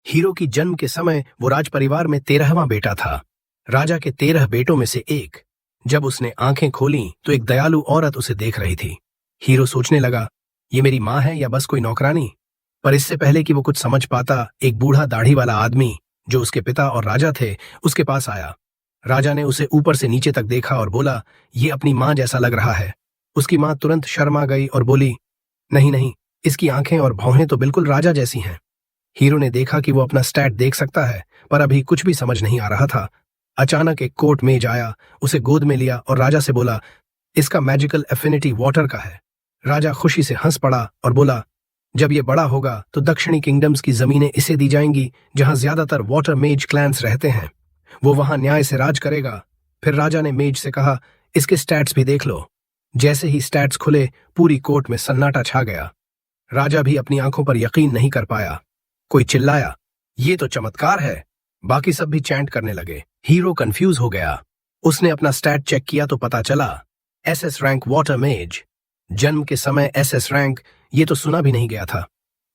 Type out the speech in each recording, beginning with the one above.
Hero की जन्म के समय वो राज परिवार में 13वां बेटा था, राजा के 13 बेटों में से एक। जब उसने आंखें खोली तो एक दयालु औरत उसे देख रही थी। हीरो सोचने लगा, ये मेरी माँ है या बस कोई नौकरानी। पर इससे पहले कि वो कुछ समझ पाता, एक बूढ़ा दाढ़ी वाला आदमी जो उसके पिता और राजा थे उसके पास आया। राजा ने उसे ऊपर से नीचे तक देखा और बोला, ये अपनी माँ जैसा लग रहा है। उसकी माँ तुरंत शर्मा गई और बोली, नहीं नहीं, इसकी आंखें और भौहें तो बिल्कुल राजा जैसी हैं। हीरो ने देखा कि वो अपना स्टैट देख सकता है, पर अभी कुछ भी समझ नहीं आ रहा था। अचानक एक कोट मेज आया, उसे गोद में लिया और राजा से बोला, इसका मैजिकल एफिनिटी वाटर का है। राजा खुशी से हंस पड़ा और बोला, जब ये बड़ा होगा तो दक्षिणी किंगडम्स की जमीनें इसे दी जाएंगी जहां ज्यादातर वाटर मेज क्लैंस रहते हैं। वो वहां न्याय से राज करेगा। फिर राजा ने मेज से कहा, इसके स्टैट्स भी देख लो। जैसे ही स्टैट्स खुले, पूरी कोर्ट में सन्नाटा छा गया। राजा भी अपनी आंखों पर यकीन नहीं कर पाया। कोई चिल्लाया, ये तो चमत्कार है। बाकी सब भी चैंट करने लगे। हीरो कंफ्यूज हो गया। उसने अपना स्टैट चेक किया तो पता चला, SS रैंक वाटर मेज। जन्म के समय SS रैंक, ये तो सुना भी नहीं गया था।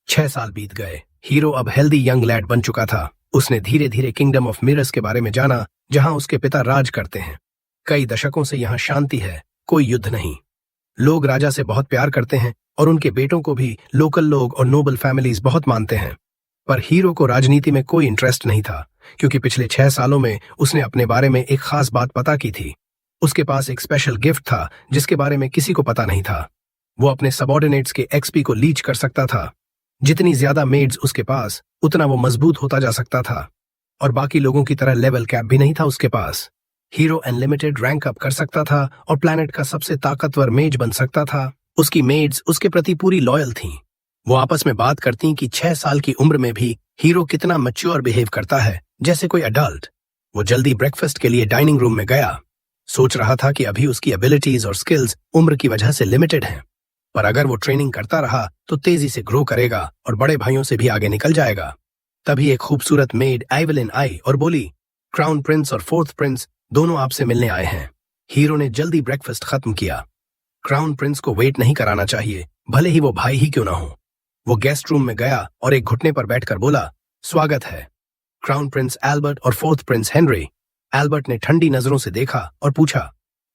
6 साल बीत गए। हीरो अब हेल्दी यंग लैड बन चुका था। उसने धीरे धीरे किंगडम ऑफ मिरर्स के बारे में जाना, जहां उसके पिता राज करते हैं। कई दशकों से यहां शांति है, कोई युद्ध नहीं। लोग राजा से बहुत प्यार करते हैं और उनके बेटों को भी लोकल लोग और नोबल फैमिलीज बहुत मानते हैं। पर हीरो को राजनीति में कोई इंटरेस्ट नहीं था, क्योंकि पिछले 6 सालों में उसने अपने बारे में एक खास बात पता की थी। उसके पास एक स्पेशल गिफ्ट था जिसके बारे में किसी को पता नहीं था। वो अपने सबऑर्डिनेट्स के XP को लीच कर सकता था। जितनी ज्यादा मेड्स उसके पास, उतना वो मजबूत होता जा सकता था। और बाकी लोगों की तरह लेवल कैप भी नहीं था उसके पास। हीरो अनलिमिटेड रैंक अप कर सकता था और प्लैनेट का सबसे ताकतवर मेज बन सकता था। उसकी मेड्स उसके प्रति पूरी लॉयल थीं। वो आपस में बात करती कि 6 साल की उम्र में भी हीरो कितना मैच्योर बिहेव करता है, जैसे कोई अडल्ट। वो जल्दी ब्रेकफास्ट के लिए डाइनिंग रूम में गया। सोच रहा था कि अभी उसकी एबिलिटीज और स्किल्स उम्र की वजह से लिमिटेड हैं, पर अगर वो ट्रेनिंग करता रहा तो तेजी से ग्रो करेगा और बड़े भाइयों से भी आगे निकल जाएगा। तभी एक खूबसूरत मेड आइवलिन आई और बोली, क्राउन प्रिंस और 4th प्रिंस दोनों आपसे मिलने आए हैं। हीरो ने जल्दी ब्रेकफास्ट खत्म किया। क्राउन प्रिंस को वेट नहीं कराना चाहिए, भले ही वो भाई ही क्यों ना हो। वो गेस्ट रूम में गया और एक घुटने पर बैठकर बोला, स्वागत है क्राउन प्रिंस एल्बर्ट और 4th प्रिंस हेनरी। एल्बर्ट ने ठंडी नजरों से देखा और पूछा,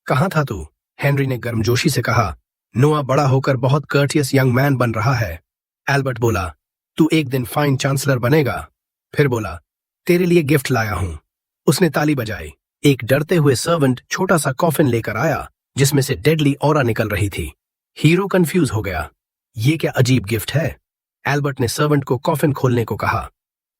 कहाँ था तू? हेनरी ने गर्मजोशी से कहा, नोआ बड़ा होकर बहुत कर्टियस यंग मैन बन रहा है। एल्बर्ट बोला, तू एक दिन फाइन चांसलर बनेगा। फिर बोला, तेरे लिए गिफ्ट लाया हूं। उसने ताली बजाई। एक डरते हुए सर्वेंट छोटा सा कॉफिन लेकर आया जिसमें से डेडली ऑरा निकल रही थी। हीरो कंफ्यूज हो गया, ये क्या अजीब गिफ्ट है? एल्बर्ट ने सर्वेंट को कॉफिन खोलने को कहा।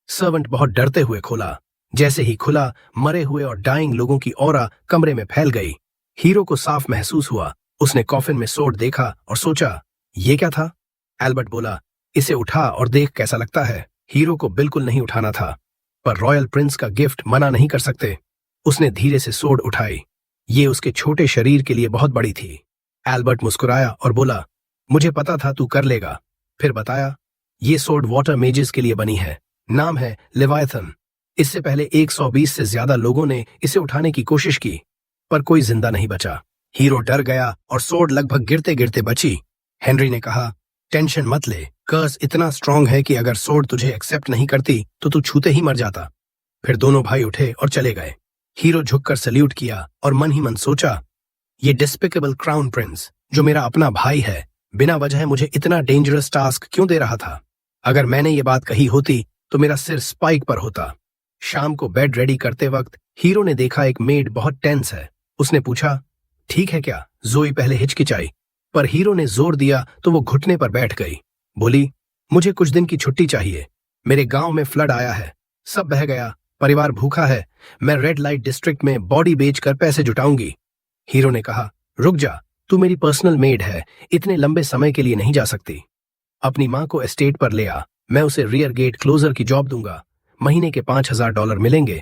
सर्वेंट बहुत डरते हुए खोला। जैसे ही खुला, मरे हुए और डाइंग लोगों की ऑरा कमरे में फैल गई। हीरो को साफ महसूस हुआ। उसने कॉफिन में सोड देखा और सोचा, ये क्या था? एल्बर्ट बोला, इसे उठा और देख कैसा लगता है। हीरो को बिल्कुल नहीं उठाना था, पर रॉयल प्रिंस का गिफ्ट मना नहीं कर सकते। उसने धीरे से सोड उठाई। ये उसके छोटे शरीर के लिए बहुत बड़ी थी। एल्बर्ट मुस्कुराया और बोला, मुझे पता था तू कर लेगा। फिर बताया, ये सोड वाटर मेजेस के लिए बनी है। नाम है लेवायथन। इससे पहले 120 से ज्यादा लोगों ने इसे उठाने की कोशिश की, पर कोई जिंदा नहीं बचा। हीरो डर गया और सोड लगभग गिरते गिरते बची। हेनरी ने कहा, टेंशन मत ले, कर्स इतना स्ट्रांग है कि अगर सोड तुझे एक्सेप्ट नहीं करती तो तू छूते ही मर जाता। फिर दोनों भाई उठे और चले गए। हीरो झुककर सल्यूट किया और मन ही मन सोचा, ये डिस्पिकेबल क्राउन प्रिंस जो मेरा अपना भाई है, बिना वजह मुझे इतना डेंजरस टास्क क्यों दे रहा था? अगर मैंने ये बात कही होती तो मेरा सिर स्पाइक पर होता। शाम को बेड रेडी करते वक्त हीरो ने देखा एक मेड बहुत टेंस है। उसने पूछा, ठीक है क्या? जोई पहले हिचकिचाई, पर हीरो ने जोर दिया तो वो घुटने पर बैठ गई। बोली, मुझे कुछ दिन की छुट्टी चाहिए। मेरे गांव में फ्लड आया है, सब बह गया, परिवार भूखा है। मैं रेड लाइट डिस्ट्रिक्ट में बॉडी बेचकर पैसे जुटाऊंगी। हीरो ने कहा, रुक जा, तू मेरी पर्सनल मेड है, इतने लंबे समय के लिए नहीं जा सकती। अपनी माँ को एस्टेट पर ले आ, मैं उसे रियर गेट क्लोजर की जॉब दूंगा। महीने के $5000 मिलेंगे।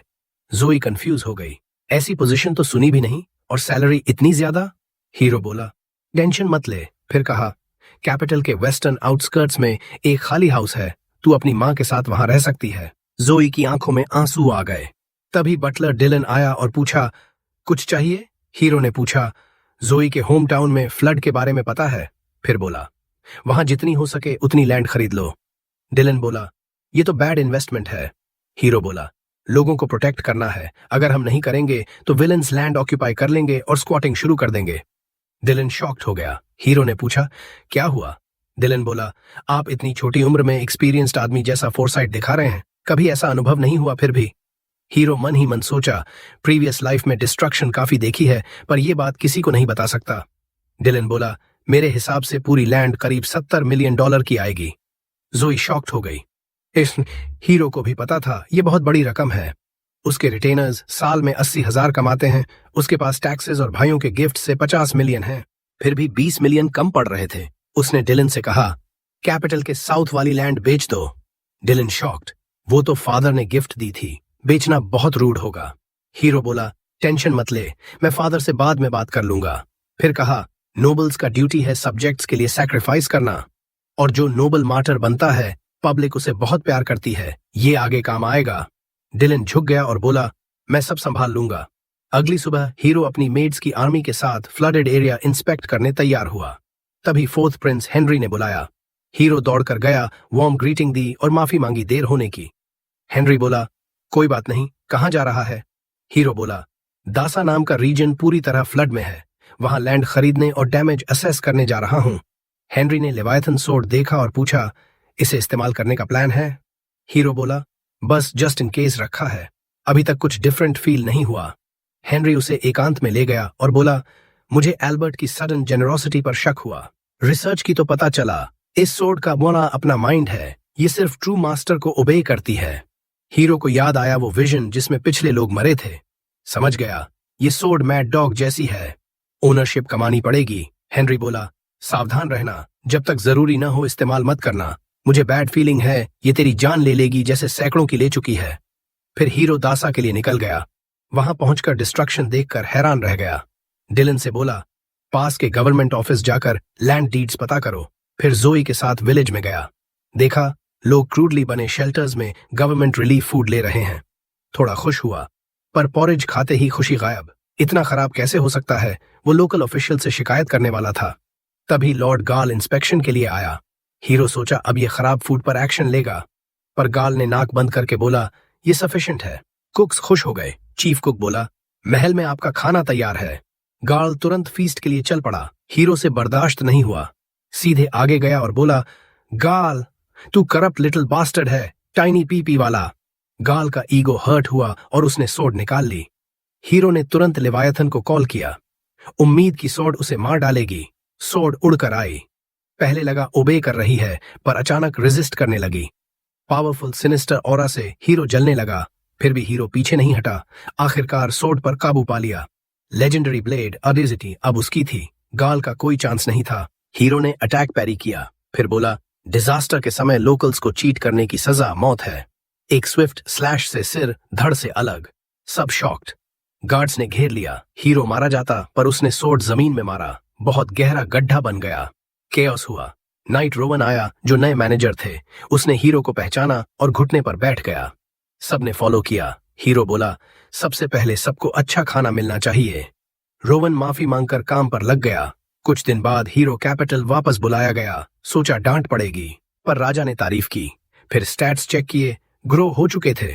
जोई कंफ्यूज हो गई। ऐसी पोजीशन तो सुनी भी नहीं, और सैलरी इतनी ज्यादा? हीरो बोला, टेंशन मत ले। फिर कहा, कैपिटल के वेस्टर्न आउटस्कर्ट्स में एक खाली हाउस है, तू अपनी माँ के साथ वहां रह सकती है। जोई की आंखों में आंसू आ गए। तभी बटलर डिलन आया और पूछा, कुछ चाहिए? हीरो ने पूछा, जोई के होम टाउन में फ्लड के बारे में पता है? फिर बोला, वहां जितनी हो सके उतनी लैंड खरीद लो। डिलन बोला, ये तो बैड इन्वेस्टमेंट है। हीरो बोला, लोगों को प्रोटेक्ट करना है, अगर हम नहीं करेंगे तो विलन्स लैंड ऑक्यूपाई कर लेंगे और स्क्वाटिंग शुरू कर देंगे। डिलन शॉक्ड हो गया। हीरो ने पूछा, क्या हुआ? डिलन बोला, आप इतनी छोटी उम्र में एक्सपीरियंस्ड आदमी जैसा फोरसाइट दिखा रहे हैं, कभी ऐसा अनुभव नहीं हुआ फिर भी। हीरो मन ही मन सोचा, प्रीवियस लाइफ में डिस्ट्रक्शन काफी देखी है, पर यह बात किसी को नहीं बता सकता। डिलन बोला, मेरे हिसाब से पूरी लैंड करीब $70 मिलियन की आएगी। जोई शॉक्ड हो गई। इस हीरो को भी पता था ये बहुत बड़ी रकम है। उसके रिटेनर्स साल में 80,000 कमाते हैं, उसके पास टैक्सेस और भाइयों के गिफ्ट से 50 मिलियन हैं, फिर भी 20 मिलियन कम पड़ रहे थे। उसने डिलन से कहा, कैपिटल के साउथ वाली लैंड बेच दो। डिलन शॉक्ड, वो तो फादर ने गिफ्ट दी थी, बेचना बहुत रूड होगा। हीरो बोला, टेंशन मत ले, मैं फादर से बाद में बात कर लूंगा। फिर कहा, नोबल्स का ड्यूटी है सब्जेक्ट्स के लिए सैक्रिफाइस करना, और जो नोबल मार्टर बनता है पब्लिक उसे बहुत प्यार करती है, ये आगे काम आएगा। डिलन झुक गया और बोला, मैं सब संभाल लूंगा। अगली सुबह हीरो अपनी मेड्स की आर्मी के साथ फ्लडेड एरिया इंस्पेक्ट करने तैयार हुआ। तभी फोर्थ प्रिंस हेनरी ने बुलाया। हीरो दौड़कर गया, वार्म ग्रीटिंग दी और माफी मांगी देर होने की। हेनरी बोला, कोई बात नहीं, कहाँ जा रहा है? हीरो बोला, दासा नाम का रीजन पूरी तरह फ्लड में है, वहां लैंड खरीदने और डैमेज असेस करने जा रहा हूं। हेनरी ने लेवायथन सोर्ड देखा और पूछा, इसे इस्तेमाल करने का प्लान है? हीरो बोला, बस जस्ट इन केस रखा है, अभी तक कुछ डिफरेंट फील नहीं हुआ। हेनरी उसे एकांत में ले गया और बोला, मुझे एल्बर्ट की सडन जेनरोसिटी पर शक हुआ। रिसर्च की तो पता चला इस सोर्ड का बोना अपना माइंड है, ये सिर्फ ट्रू मास्टर को ओबे करती है। हीरो को याद आया वो विजन जिसमें पिछले लोग मरे थे। समझ गया, ये सोर्ड मैड डॉग जैसी है, ओनरशिप कमानी पड़ेगी। हेनरी बोला, सावधान रहना, जब तक जरूरी न हो इस्तेमाल मत करना, मुझे बैड फीलिंग है ये तेरी जान ले लेगी जैसे सैकड़ों की ले चुकी है। फिर हीरो दासा के लिए निकल गया। वहां पहुंचकर डिस्ट्रक्शन देखकर हैरान रह गया। डिलन से बोला, पास के गवर्नमेंट ऑफिस जाकर लैंड डीड्स पता करो। फिर जोई के साथ विलेज में गया, देखा लोग क्रूडली बने शेल्टर्स में गवर्नमेंट रिलीफ फूड ले रहे हैं। थोड़ा खुश हुआ, पर पॉरेज खाते ही खुशी गायब। इतना खराब कैसे हो सकता है? वो लोकल ऑफिशियल से शिकायत करने वाला था। तभी लॉर्ड गाल इंस्पेक्शन के लिए आया। हीरो सोचा अब ये खराब फूड पर एक्शन लेगा, पर गाल ने नाक बंद करके बोला, ये सफिशिएंट है। कुक्स खुश हो गए। चीफ कुक बोला, महल में आपका खाना तैयार है। गाल तुरंत फीस्ट के लिए चल पड़ा। हीरो से बर्दाश्त नहीं हुआ, सीधे आगे गया और बोला, गाल तू करप्ट लिटिल बास्टर्ड है, टाइनी पीपी वाला। गाल का ईगो हर्ट हुआ और उसने सोर्ड निकाल ली। हीरो ने तुरंत लेवायथन को कॉल किया, उम्मीद की सोर्ड उसे मार डालेगी। सोर्ड उड़कर आई। पहले लगा ओबे कर रही है, पर अचानक रेजिस्ट करने लगी। पावरफुल सिनिस्टर ऑरा से हीरो जलने लगा, फिर भी हीरो पीछे नहीं हटा। आखिरकार सोर्ड पर काबू पा लिया। लेजेंडरी ब्लेड अडिजिटी अब उसकी थी। गाल का कोई चांस नहीं था। हीरो ने अटैक पैरी किया, फिर बोला, डिजास्टर के समय लोकल्स को चीट करने की सजा मौत है। एक स्विफ्ट स्लैश से सिर धड़ से अलग। सब शॉक्ड। गार्ड्स ने घेर लिया। हीरो मारा जाता, पर उसने सोर्ड जमीन में मारा। बहुत गहरा गड्ढा बन गया। केओस हुआ। नाइट रोवन आया जो नए मैनेजर थे। उसने हीरो को पहचाना और घुटने पर बैठ गया। सबने फॉलो किया। हीरो बोला, सबसे पहले सबको अच्छा खाना मिलना चाहिए। रोवन माफी मांगकर काम पर लग गया। कुछ दिन बाद हीरो कैपिटल वापस बुलाया गया। सोचा डांट पड़ेगी, पर राजा ने तारीफ की। फिर स्टैट्स चेक किए, ग्रो हो चुके थे।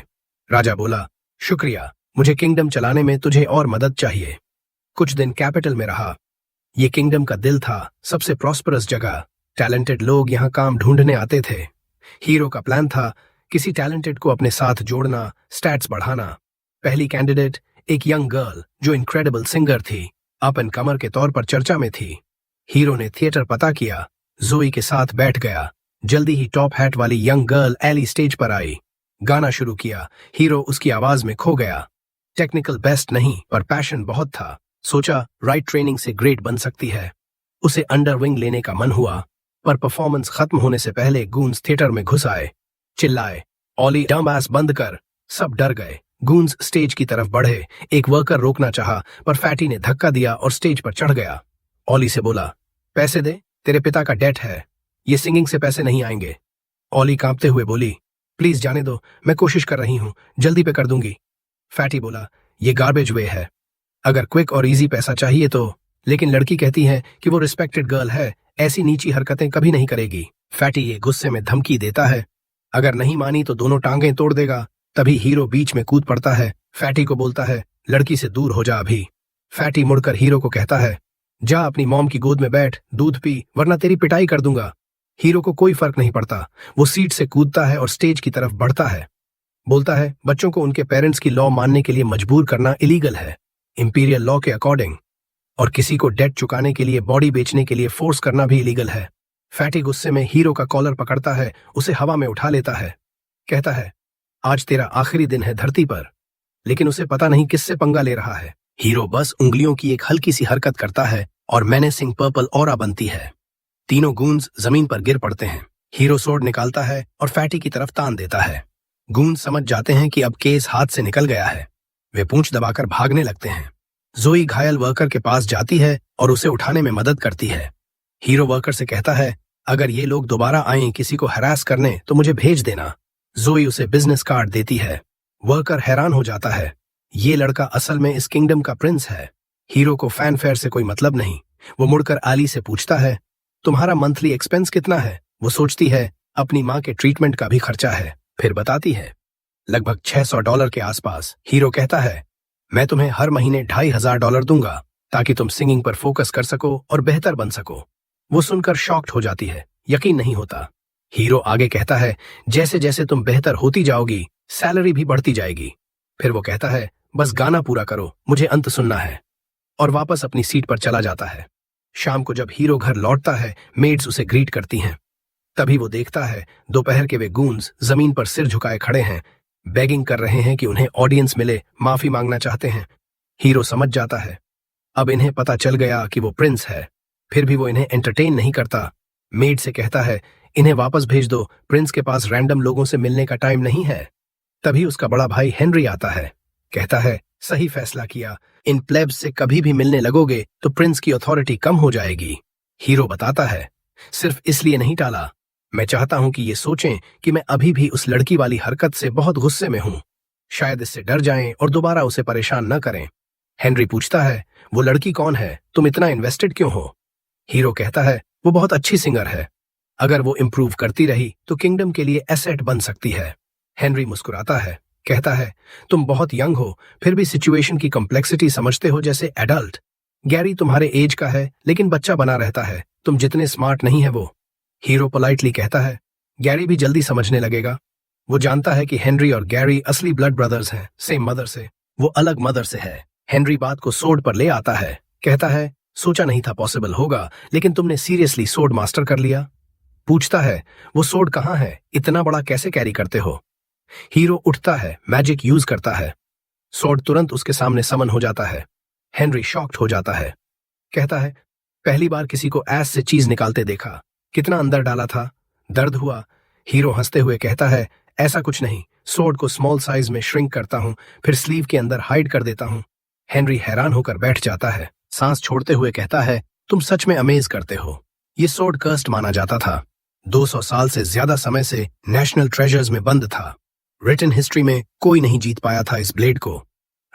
राजा बोला, शुक्रिया, मुझे किंगडम चलाने में तुझे और मदद चाहिए। कुछ दिन कैपिटल में रहा। ये किंगडम का दिल था, सबसे प्रॉस्परस जगह। टैलेंटेड लोग यहाँ काम ढूंढने आते थे। हीरो का प्लान था किसी टैलेंटेड को अपने साथ जोड़ना, स्टैट्स बढ़ाना। पहली कैंडिडेट एक यंग गर्ल जो इनक्रेडिबल सिंगर थी, अप एंड कमर के तौर पर चर्चा में थी। हीरो ने थिएटर पता किया, जोई के साथ बैठ गया। जल्दी ही टॉप हैट वाली यंग गर्ल एली स्टेज पर आई। गाना शुरू किया। हीरो उसकी आवाज में खो गया। टेक्निकल बेस्ट नहीं, पर पैशन बहुत था। सोचा राइट ट्रेनिंग से ग्रेट बन सकती है। उसे अंडर विंग लेने का मन हुआ, पर परफॉर्मेंस खत्म होने से पहले गूंज थिएटर में घुस आए। चिल्लाए, ऑली डम एस बंद कर। सब डर गए। गूंज स्टेज की तरफ बढ़े। एक वर्कर रोकना चाहा, पर फैटी ने धक्का दिया और स्टेज पर चढ़ गया। ऑली से बोला, पैसे दे, तेरे पिता का डेट है, ये सिंगिंग से पैसे नहीं आएंगे। ऑली कांपते हुए बोली, प्लीज जाने दो, मैं कोशिश कर रही हूं, जल्दी पे कर दूंगी। फैटी बोला, ये गार्बेज वे है, अगर क्विक और इजी पैसा चाहिए तो। लेकिन लड़की कहती है कि वो रिस्पेक्टेड गर्ल है, ऐसी नीची हरकतें कभी नहीं करेगी। फैटी ये गुस्से में धमकी देता है। अगर नहीं मानी तो दोनों टांगें तोड़ देगा। तभी हीरो बीच में कूद पड़ता है। फैटी को बोलता है, लड़की से दूर हो जा अभी। फैटी मुड़कर हीरो को कहता है, जा अपनी मॉम की गोद में बैठ, दूध पी, वरना तेरी पिटाई कर दूंगा। हीरो को कोई फर्क नहीं पड़ता। वो सीट से कूदता है और स्टेज की तरफ बढ़ता है। बोलता है, बच्चों को उनके पेरेंट्स की लॉ मानने के लिए मजबूर करना इलीगल है, इंपीरियल लॉ के अकॉर्डिंग। और किसी को डेट चुकाने के लिए बॉडी बेचने के लिए फोर्स करना भी इलीगल है। फैटी गुस्से में हीरो का कॉलर पकड़ता है, उसे हवा में उठा लेता है। कहता है, आज तेरा आखिरी दिन है धरती पर। लेकिन उसे पता नहीं किससे पंगा ले रहा है। हीरो बस उंगलियों की एक हल्की सी हरकत करता है और मेनेसिंग पर्पल ऑरा बनती है। तीनों गूंज जमीन पर गिर पड़ते हैं। हीरो सोर्ड निकालता है और फैटी की तरफ तान देता है। गूंज समझ जाते हैं कि अब केस हाथ से निकल गया है। वे पूंछ दबाकर भागने लगते हैं। जोई घायल वर्कर के पास जाती है और उसे उठाने में मदद करती है। हीरो वर्कर से कहता है, अगर ये लोग दोबारा आएं किसी को हरास करने तो मुझे भेज देना। जोई उसे बिजनेस कार्ड देती है। वर्कर हैरान हो जाता है, ये लड़का असल में इस किंगडम का प्रिंस है। हीरो को फैनफेयर से कोई मतलब नहीं। वो मुड़कर आली से पूछता है, तुम्हारा मंथली एक्सपेंस कितना है? वो सोचती है अपनी माँ के ट्रीटमेंट का भी खर्चा है, फिर बताती है, लगभग $600 के आसपास। हीरो कहता है, मैं तुम्हें हर महीने $2500 दूंगा ताकि तुम सिंगिंग पर फोकस कर सको और बेहतर बन सको। वो सुनकर शॉक्ड हो जाती है, यकीन नहीं होता। हीरो आगे कहता है, जैसे जैसे तुम बेहतर होती जाओगी सैलरी भी बढ़ती जाएगी। फिर वो कहता है, बस गाना पूरा करो, मुझे अंत सुनना है, और वापस अपनी सीट पर चला जाता है। शाम को जब हीरो घर लौटता है, मेड्स उसे ग्रीट करती हैं। तभी वो देखता है दोपहर के वे गूंज जमीन पर सिर झुकाए खड़े हैं, बेगिंग कर रहे हैं कि उन्हें ऑडियंस मिले, माफी मांगना चाहते हैं। हीरो समझ जाता है अब इन्हें पता चल गया कि वो प्रिंस है। फिर भी वो इन्हें एंटरटेन नहीं करता। मेड से कहता है, इन्हें वापस भेज दो, प्रिंस के पास रैंडम लोगों से मिलने का टाइम नहीं है। तभी उसका बड़ा भाई हेनरी आता है। कहता है, सही फैसला किया, इन प्लेब्स से कभी भी मिलने लगोगे तो प्रिंस की अथॉरिटी कम हो जाएगी। हीरो बताता है, सिर्फ इसलिए नहीं टाला, मैं चाहता हूं कि ये सोचें कि मैं अभी भी उस लड़की वाली हरकत से बहुत गुस्से में हूं। शायद इससे डर जाएं और दोबारा उसे परेशान न करें। हेनरी पूछता है, वो लड़की कौन है? तुम इतना इन्वेस्टेड क्यों हो? हीरो कहता है, वो बहुत अच्छी सिंगर है, अगर वो इम्प्रूव करती रही तो किंगडम के लिए एसेट बन सकती है। हेनरी मुस्कुराता है, कहता है, तुम बहुत यंग हो, फिर भी सिचुएशन की कॉम्प्लेक्सिटी समझते हो जैसे एडल्ट। गैरी तुम्हारे एज का है लेकिन बच्चा बना रहता है, तुम जितने स्मार्ट नहीं है वो। हीरो पोलाइटली कहता है, गैरी भी जल्दी समझने लगेगा। वो जानता है कि हेनरी और गैरी असली ब्लड ब्रदर्स हैं, सेम मदर से, वो अलग मदर से है। हेनरी बात को सोर्ड पर ले आता है। कहता है, सोचा नहीं था पॉसिबल होगा, लेकिन तुमने सीरियसली सोर्ड मास्टर कर लिया। पूछता है, वो सोर्ड कहाँ है? इतना बड़ा कैसे कैरी करते हो? हीरो उठता है, मैजिक यूज करता है। सोर्ड तुरंत उसके सामने समन हो जाता है। हेनरी शॉक्ड हो जाता है। कहता है, पहली बार किसी को ऐस से चीज निकालते देखा, कितना अंदर डाला था, दर्द हुआ? हीरो हंसते हुए कहता है, ऐसा कुछ नहीं, सोर्ड को स्मॉल साइज में श्रिंक करता हूं, फिर स्लीव के अंदर हाइड कर देता हूं। हेनरी हैरान होकर बैठ जाता है। सांस छोड़ते हुए कहता है, तुम सच में अमेज करते हो। ये सोर्ड कर्स्ड माना जाता था, 200 साल से ज्यादा समय से नेशनल ट्रेजर्स में बंद था। रिटन हिस्ट्री में कोई नहीं जीत पाया था इस ब्लेड को।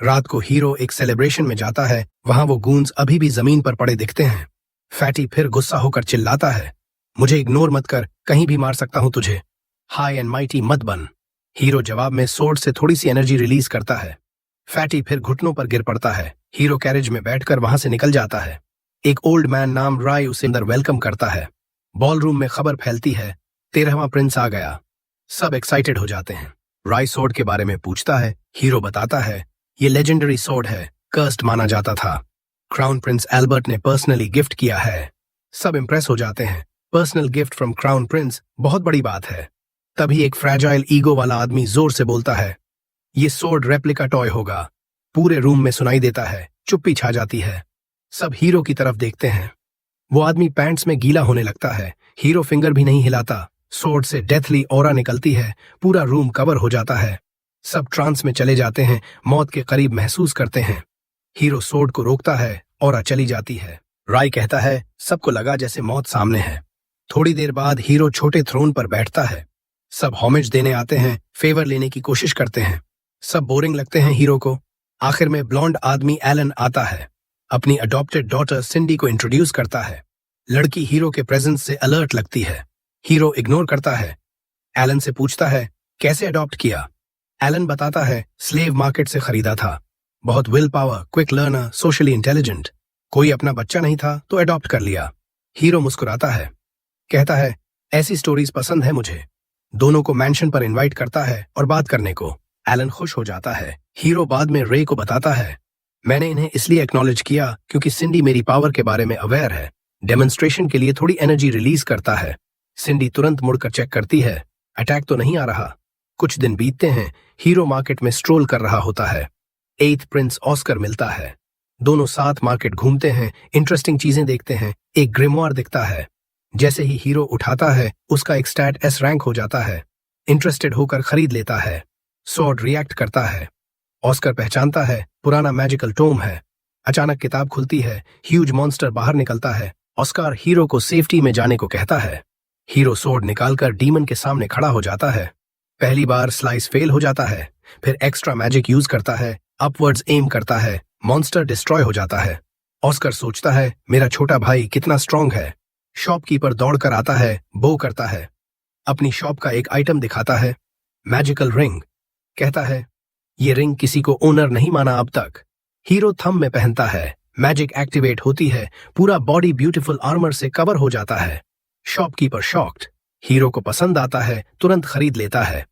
रात को हीरो एक सेलिब्रेशन में जाता है, वहां वो गूंज अभी भी जमीन पर पड़े दिखते हैं। फैटी फिर गुस्सा होकर चिल्लाता है, मुझे इग्नोर मत कर, कहीं भी मार सकता हूं तुझे, हाई एंड माइटी मत बन। हीरो जवाब में सोर्ड से थोड़ी सी एनर्जी रिलीज करता है। फैटी फिर घुटनों पर गिर पड़ता है। हीरो कैरेज में बैठकर वहां से निकल जाता है। एक ओल्ड मैन नाम राय उसे अंदर वेलकम करता है। बॉलरूम में खबर फैलती है, 13वां प्रिंस आ गया। सब एक्साइटेड हो जाते हैं। राय सोर्ड के बारे में पूछता है। हीरो बताता है, ये लेजेंडरी सोर्ड है, कर्स्ड माना जाता था, क्राउन प्रिंस एल्बर्ट ने पर्सनली गिफ्ट किया है। सब इंप्रेस हो जाते हैं। Personal gift from crown Prince, बहुत बड़ी बात है। तभी एक फ्रैजाइल ईगो वाला आदमी जोर से बोलता है, ये सोर्ड रेप्लिका टॉय होगा। पूरे रूम में सुनाई देता है, चुप्पी छा जाती है। सब हीरो की तरफ देखते हैं। वो आदमी पैंट्स में गीला होने लगता है। हीरो फिंगर भी नहीं हिलाता। सोर्ड से डेथली ऑरा निकलती है, पूरा रूम कवर हो जाता है। सब ट्रांस में चले जाते हैं, मौत के करीब महसूस करते हैं। हीरो सोर्ड को रोकता है, ऑरा चली जाती है। राय कहता है, सबको लगा जैसे मौत सामने है। थोड़ी देर बाद हीरो छोटे थ्रोन पर बैठता है। सब होमेज देने आते हैं, फेवर लेने की कोशिश करते हैं। सब बोरिंग लगते हैं हीरो को। आखिर में ब्लॉन्ड आदमी एलन आता है, अपनी अडॉप्टेड डॉटर सिंडी को इंट्रोड्यूस करता है। लड़की हीरो के प्रेजेंस से अलर्ट लगती है। हीरो इग्नोर करता है। एलन से पूछता है, कैसे अडॉप्ट किया? एलन बताता है, स्लेव मार्केट से खरीदा था। बहुत will power, quick learner, socially intelligent. कोई अपना बच्चा नहीं था तो अडॉप्ट कर लिया। हीरो मुस्कुराता है, कहता है, ऐसी स्टोरीज पसंद है मुझे। दोनों को मैंशन पर इनवाइट करता है और बात करने को। एलन खुश हो जाता है। हीरो बाद में रे को बताता है, मैंने इन्हें इसलिए एक्नॉलेज किया क्योंकि सिंडी मेरी पावर के बारे में अवेयर है। डेमोन्स्ट्रेशन के लिए थोड़ी एनर्जी रिलीज करता है। सिंडी तुरंत मुड़कर चेक करती है, अटैक तो नहीं आ रहा। कुछ दिन बीतते हैं। हीरो मार्केट में स्ट्रोल कर रहा होता है। 8th प्रिंस ऑस्कर मिलता है। दोनों साथ मार्केट घूमते हैं, इंटरेस्टिंग चीजें देखते हैं। एक ग्रिमवार दिखता है। जैसे ही हीरो उठाता है, उसका एक स्टैट S रैंक हो जाता है। इंटरेस्टेड होकर खरीद लेता है। सॉर्ड रिएक्ट करता है। ऑस्कर पहचानता है, पुराना मैजिकल टोम है। अचानक किताब खुलती है, ह्यूज मॉन्स्टर बाहर निकलता है। ऑस्कर हीरो को सेफ्टी में जाने को कहता है। हीरो सोर्ड निकालकर डीमन के सामने खड़ा हो जाता है। पहली बार स्लाइस फेल हो जाता है, फिर एक्स्ट्रा मैजिक यूज करता है, अपवर्ड्स एम करता है, मॉन्स्टर डिस्ट्रॉय हो जाता है। ऑस्कर सोचता है, मेरा छोटा भाई कितना स्ट्रांग है। शॉपकीपर दौड़कर आता है, बो करता है, अपनी शॉप का एक आइटम दिखाता है, मैजिकल रिंग। कहता है, ये रिंग किसी को ओनर नहीं माना अब तक। हीरो थंब में पहनता है, मैजिक एक्टिवेट होती है, पूरा बॉडी ब्यूटीफुल आर्मर से कवर हो जाता है। Shopkeeper shocked. हीरो को पसंद आता है, तुरंत खरीद लेता है।